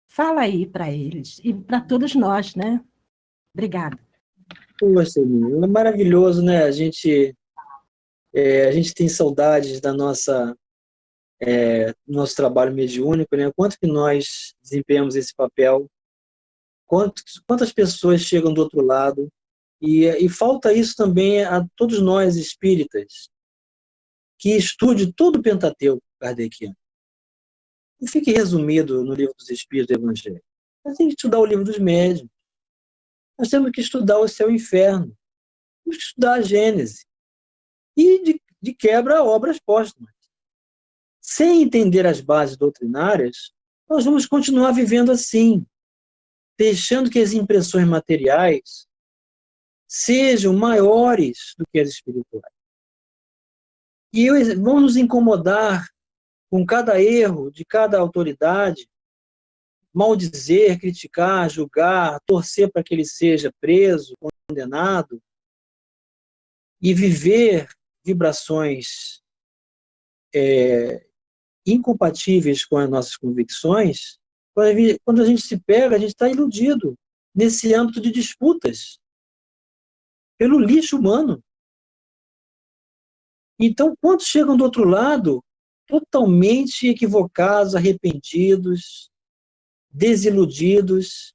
fala aí para eles e para todos nós, né? Obrigada. Poxa, é maravilhoso, né? A gente tem saudades da nosso trabalho mediúnico, né? Quanto que nós desempenhamos esse papel, quantas pessoas chegam do outro lado, e falta isso também a todos nós espíritas, que estude todo o Pentateuco kardeciano. Não fique resumido no livro dos Espíritos do Evangelho. Nós temos que estudar o livro dos médiuns. Nós temos que estudar o céu e o inferno. Temos que estudar a Gênese. E, de quebra, obras póstumas. Sem entender as bases doutrinárias, nós vamos continuar vivendo assim, deixando que as impressões materiais sejam maiores do que as espirituais. E vão nos incomodar com cada erro de cada autoridade, maldizer, criticar, julgar, torcer para que ele seja preso, condenado, e viver vibrações incompatíveis com as nossas convicções. Quando a gente se pega, a gente está iludido nesse âmbito de disputas pelo lixo humano. Então, quantos chegam do outro lado totalmente equivocados, arrependidos, desiludidos,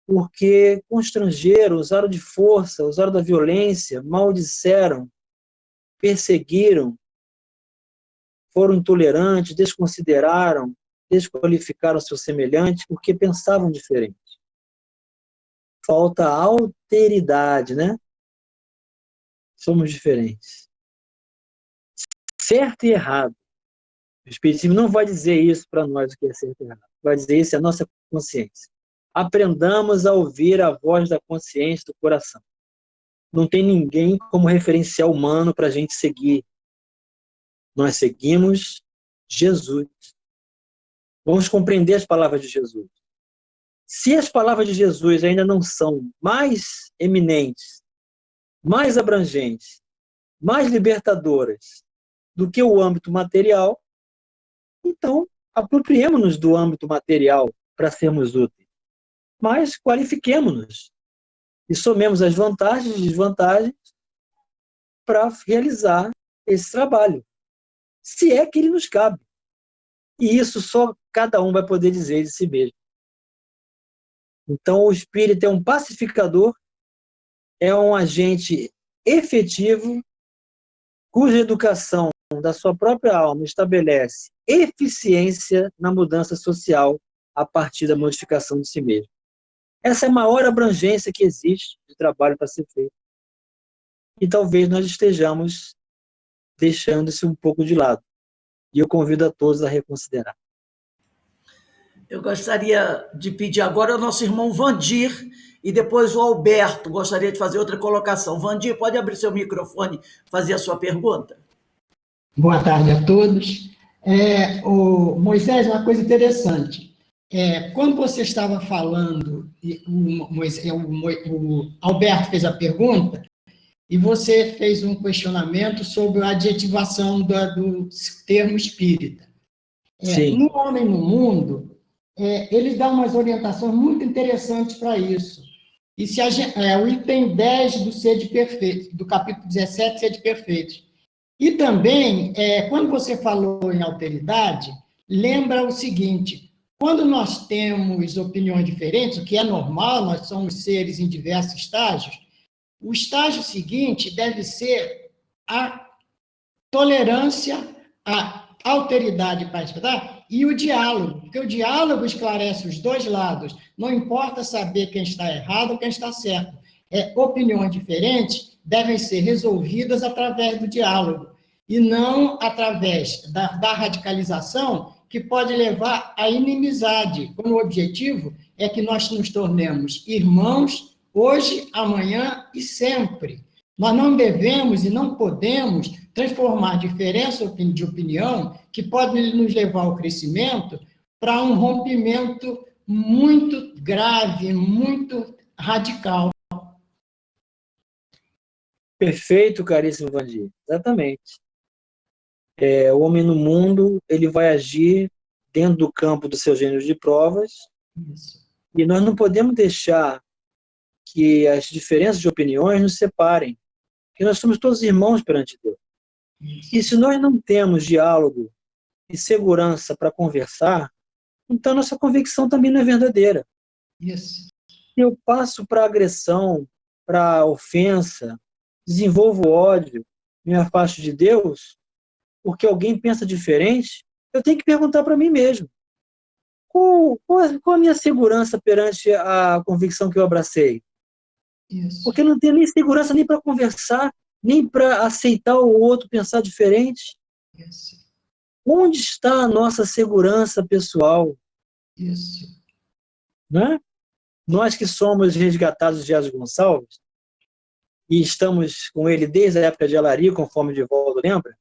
porque constrangeram, usaram de força, usaram da violência, maldisseram, perseguiram, foram intolerantes, desconsideraram, desqualificaram seu semelhante porque pensavam diferente. Falta alteridade, né? Somos diferentes. Certo e errado. O Espiritismo não vai dizer isso para nós, o que é certo e errado. Vai dizer isso a nossa consciência. Aprendamos a ouvir a voz da consciência do coração. Não tem ninguém como referencial humano para a gente seguir. Nós seguimos Jesus. Vamos compreender as palavras de Jesus. Se as palavras de Jesus ainda não são mais eminentes, mais abrangentes, mais libertadoras do que o âmbito material, então apropriemos-nos do âmbito material para sermos úteis. Mas qualifiquemos-nos e somemos as vantagens e desvantagens para realizar esse trabalho, se é que ele nos cabe. E isso só cada um vai poder dizer de si mesmo. Então, o espírito é um pacificador, é um agente efetivo, cuja educação da sua própria alma estabelece eficiência na mudança social a partir da modificação de si mesmo. Essa é a maior abrangência que existe de trabalho para ser feito. E talvez nós estejamos deixando isso um pouco de lado. E eu convido a todos a reconsiderar. Eu gostaria de pedir agora ao nosso irmão Vandir e depois o Alberto gostaria de fazer outra colocação. Vandir, pode abrir seu microfone e fazer a sua pergunta? Boa tarde a todos. Moisés, uma coisa interessante. Quando você estava falando, o Alberto fez a pergunta, e você fez um questionamento sobre a adjetivação do termo espírita. No Homem no Mundo, ele dá umas orientações muito interessantes para isso. E o item 10 do Sede Perfeito, do capítulo 17, Sede Perfeito. E também, quando você falou em alteridade, lembra o seguinte: quando nós temos opiniões diferentes, o que é normal, nós somos seres em diversos estágios, o estágio seguinte deve ser a tolerância, a alteridade para estudar e o diálogo, porque o diálogo esclarece os dois lados. Não importa saber quem está errado ou quem está certo. Opiniões diferentes devem ser resolvidas através do diálogo e não através da radicalização, que pode levar à inimizade, quando o objetivo é que nós nos tornemos irmãos hoje, amanhã e sempre. Nós não devemos e não podemos transformar diferença de opinião, que pode nos levar ao crescimento, para um rompimento muito grave, muito radical. Perfeito, caríssimo Vandir. Exatamente. O homem no mundo, ele vai agir dentro do campo do seu gênero de provas. Isso. E nós não podemos deixar que as diferenças de opiniões nos separem, porque nós somos todos irmãos perante Deus. Isso. E se nós não temos diálogo e segurança para conversar, então nossa convicção também não é verdadeira. Isso. Se eu passo para agressão, para ofensa, desenvolvo ódio, me afasto de Deus, porque alguém pensa diferente, eu tenho que perguntar para mim mesmo: qual a minha segurança perante a convicção que eu abracei? Isso. Porque eu não tenho nem segurança nem para conversar, nem para aceitar o outro pensar diferente. Isso. Onde está a nossa segurança pessoal? Isso. Né? Nós que somos resgatados de Jesus Gonçalves, e estamos com ele desde a época de Alari, conforme o Divaldo lembra,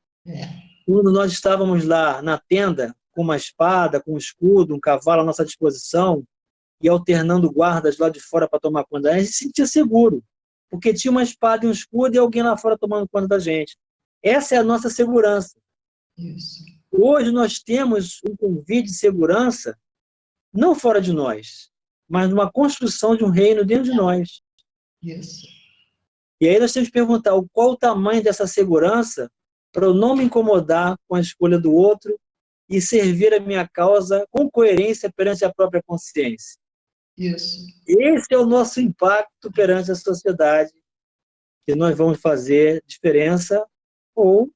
quando nós estávamos lá na tenda, com uma espada, com um escudo, um cavalo à nossa disposição, e alternando guardas lá de fora para tomar conta, a gente se sentia seguro, porque tinha uma espada e um escudo e alguém lá fora tomando conta da gente. Essa é a nossa segurança. Isso. Hoje nós temos um convite de segurança, não fora de nós, mas numa construção de um reino dentro de nós. Isso. E aí nós temos que perguntar qual o tamanho dessa segurança para eu não me incomodar com a escolha do outro e servir a minha causa com coerência perante a própria consciência. Isso. Esse é o nosso impacto perante a sociedade, que nós vamos fazer diferença ou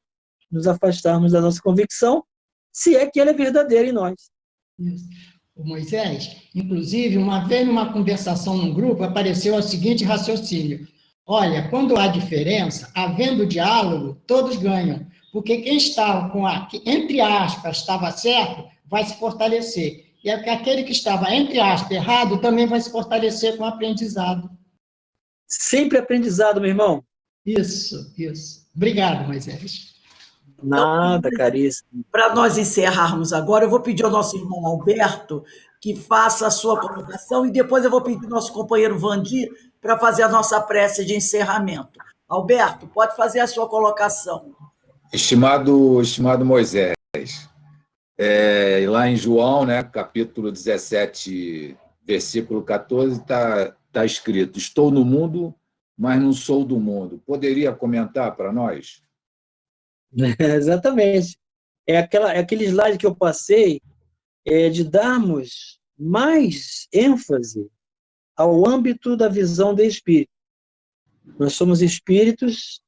nos afastarmos da nossa convicção, se é que ela é verdadeira em nós. Isso. O Moisés, inclusive, uma vez numa conversação num grupo, apareceu o seguinte raciocínio: olha, quando há diferença, havendo diálogo, todos ganham, porque quem estava entre aspas, estava certo, vai se fortalecer. E aquele que estava, entre aspas, errado, também vai se fortalecer com o aprendizado. Sempre aprendizado, meu irmão. Isso. Obrigado, Moisés. Nada, caríssimo. Para nós encerrarmos agora, eu vou pedir ao nosso irmão Alberto que faça a sua colocação e depois eu vou pedir ao nosso companheiro Vandir para fazer a nossa prece de encerramento. Alberto, pode fazer a sua colocação. Estimado Moisés, lá em João, né, capítulo 17, versículo 14, está escrito: estou no mundo, mas não sou do mundo. Poderia comentar para nós? Exatamente. É aquele slide que eu passei, de darmos mais ênfase ao âmbito da visão de espírito. Nós somos espíritos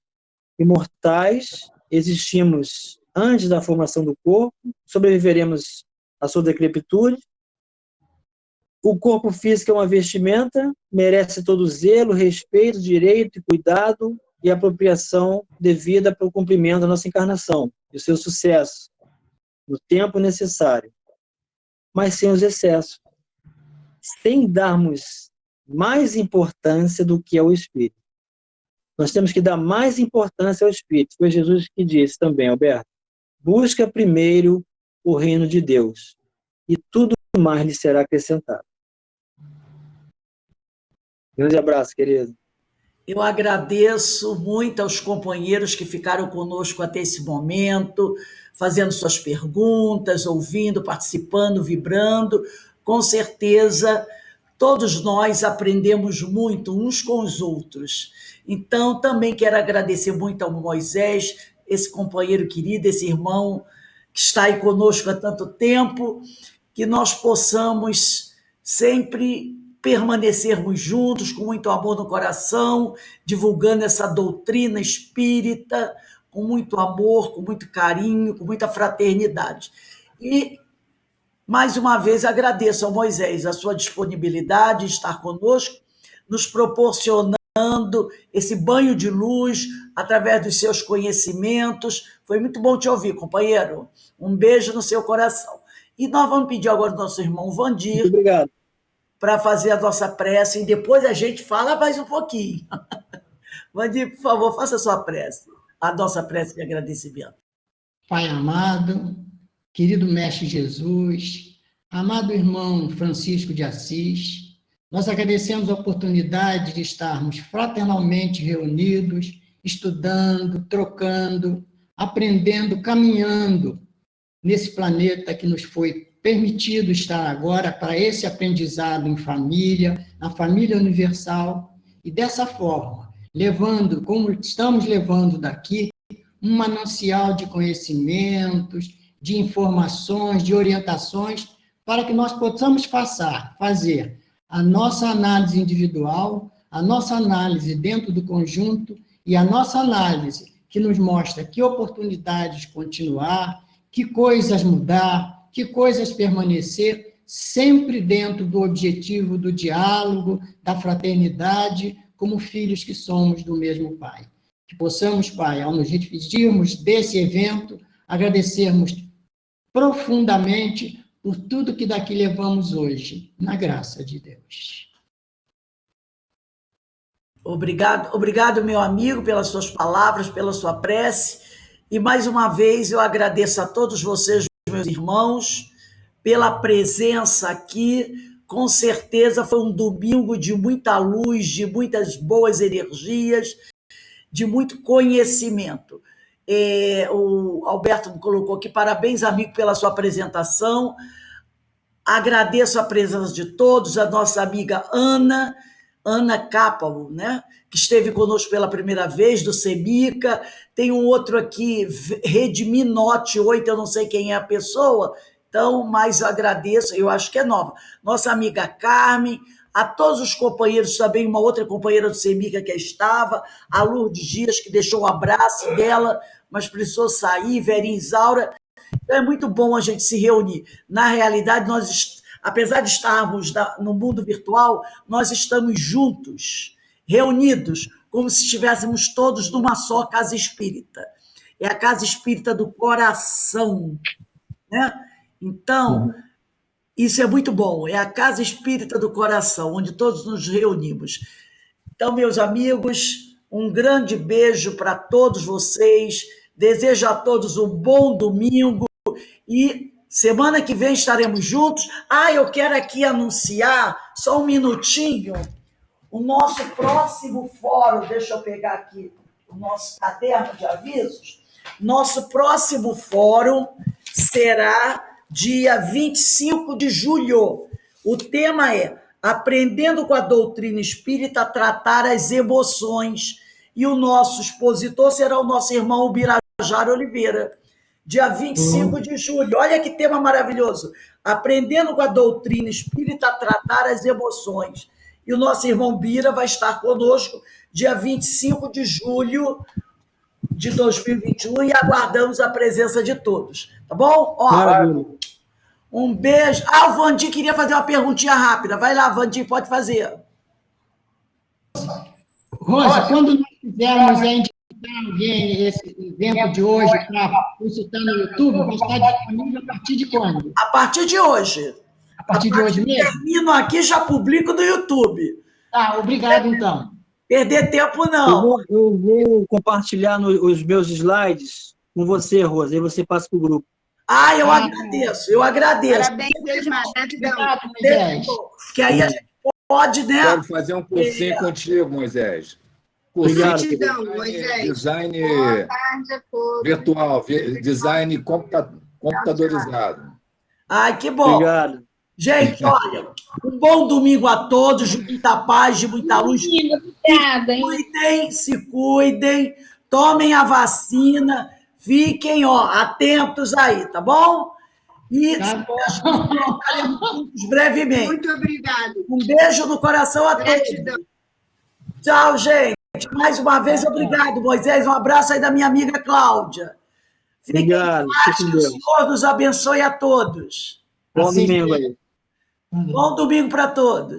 imortais, existimos antes da formação do corpo, sobreviveremos à sua decrepitude. O corpo físico é uma vestimenta, merece todo zelo, respeito, direito e cuidado e apropriação devida para o cumprimento da nossa encarnação e o seu sucesso no tempo necessário, mas sem os excessos, sem darmos mais importância do que ao espírito. Nós temos que dar mais importância ao espírito. Foi Jesus que disse também, Alberto: busca primeiro o reino de Deus e tudo mais lhe será acrescentado. Grande abraço, querido. Eu agradeço muito aos companheiros que ficaram conosco até esse momento, fazendo suas perguntas, ouvindo, participando, vibrando. Com certeza, todos nós aprendemos muito uns com os outros. Então, também quero agradecer muito ao Moisés, esse companheiro querido, esse irmão que está aí conosco há tanto tempo, que nós possamos sempre permanecermos juntos, com muito amor no coração, divulgando essa doutrina espírita, com muito amor, com muito carinho, com muita fraternidade. E, mais uma vez, agradeço ao Moisés a sua disponibilidade de estar conosco, nos proporcionando esse banho de luz através dos seus conhecimentos. Foi muito bom te ouvir, companheiro. Um beijo no seu coração. E nós vamos pedir agora ao nosso irmão Vandir. Muito obrigado. Para fazer a nossa prece, e depois a gente fala mais um pouquinho. Vandir, por favor, faça a sua prece, a nossa prece de agradecimento. Pai amado, querido Mestre Jesus, amado irmão Francisco de Assis, nós agradecemos a oportunidade de estarmos fraternalmente reunidos, estudando, trocando, aprendendo, caminhando nesse planeta que nos foi permitido estar agora para esse aprendizado em família, na família universal, e dessa forma, levando, como estamos levando daqui, um manancial de conhecimentos, de informações, de orientações, para que nós possamos fazer a nossa análise individual, a nossa análise dentro do conjunto e a nossa análise que nos mostra que oportunidades continuar, que coisas mudar, que coisas permanecer, sempre dentro do objetivo do diálogo, da fraternidade, como filhos que somos do mesmo Pai. Que possamos, Pai, ao nos despedirmos desse evento, agradecermos profundamente por tudo que daqui levamos hoje, na graça de Deus. Obrigado, meu amigo, pelas suas palavras, pela sua prece. E, mais uma vez, eu agradeço a todos vocês, meus irmãos, pela presença aqui. Com certeza foi um domingo de muita luz, de muitas boas energias, de muito conhecimento. O Alberto me colocou aqui, parabéns, amigo, pela sua apresentação. Agradeço a presença de todos, a nossa amiga Ana Cápalo, né? Que esteve conosco pela primeira vez, do Semica. Tem um outro aqui, Redminote 8, eu não sei quem é a pessoa, então, mas eu agradeço, eu acho que é nova. Nossa amiga Carmen, a todos os companheiros também, uma outra companheira do Semica que estava, a Lourdes Dias, que deixou o abraço dela, mas precisou sair, Verinha Isaura. Então, é muito bom a gente se reunir. Na realidade, nós, apesar de estarmos no mundo virtual, nós estamos juntos, reunidos, como se estivéssemos todos numa só casa espírita. é a casa espírita do coração, né? Então, isso é muito bom, é a casa espírita do coração, onde todos nos reunimos. Então, meus amigos, um grande beijo para todos vocês, desejo a todos um bom domingo e semana que vem estaremos juntos. Eu quero aqui anunciar, só um minutinho, o nosso próximo fórum, deixa eu pegar aqui o nosso caderno de avisos. Nosso próximo fórum será dia 25 de julho. O tema é Aprendendo com a Doutrina Espírita a Tratar as Emoções. E o nosso expositor será o nosso irmão Birajara Oliveira, dia 25 de julho. Olha que tema maravilhoso. Aprendendo com a Doutrina Espírita a Tratar as Emoções. E o nosso irmão Bira vai estar conosco dia 25 de julho de 2021 e aguardamos a presença de todos. Tá bom? Um beijo. O Vandir queria fazer uma perguntinha rápida. Vai lá, Vandir, pode fazer. Rosa, quando nós quisermos indicar alguém esse evento de hoje para consultar no YouTube, vai estar disponível a partir de quando? A partir de hoje. A partir de hoje mesmo? Termino aqui, já publico no YouTube. Tá, obrigado, então. Perder tempo, não. Eu vou compartilhar os meus slides com você, Rosa, aí você passa para o grupo. Eu agradeço, eu agradeço. Parabéns, Edmar. Obrigado, Moisés. Que aí a gente pode, né? Quero fazer um cursinho contigo, Moisés. Gratidão, Moisés. Design Boa tarde a todos. virtual, design computadorizado. Que bom. Obrigado. Gente, olha, um bom domingo a todos, de muita paz, de muita luz. Se cuidem, tomem a vacina, fiquem atentos aí, tá bom? E estaremos juntos brevemente. Muito obrigada. Um beijo no coração a todos. Gratidão. Tchau, gente. Mais uma vez, obrigado, Moisés. Um abraço aí da minha amiga Cláudia. Fiquem em Obrigado. paz, que o Senhor nos abençoe a todos. Bom domingo aí. Bom domingo para todos.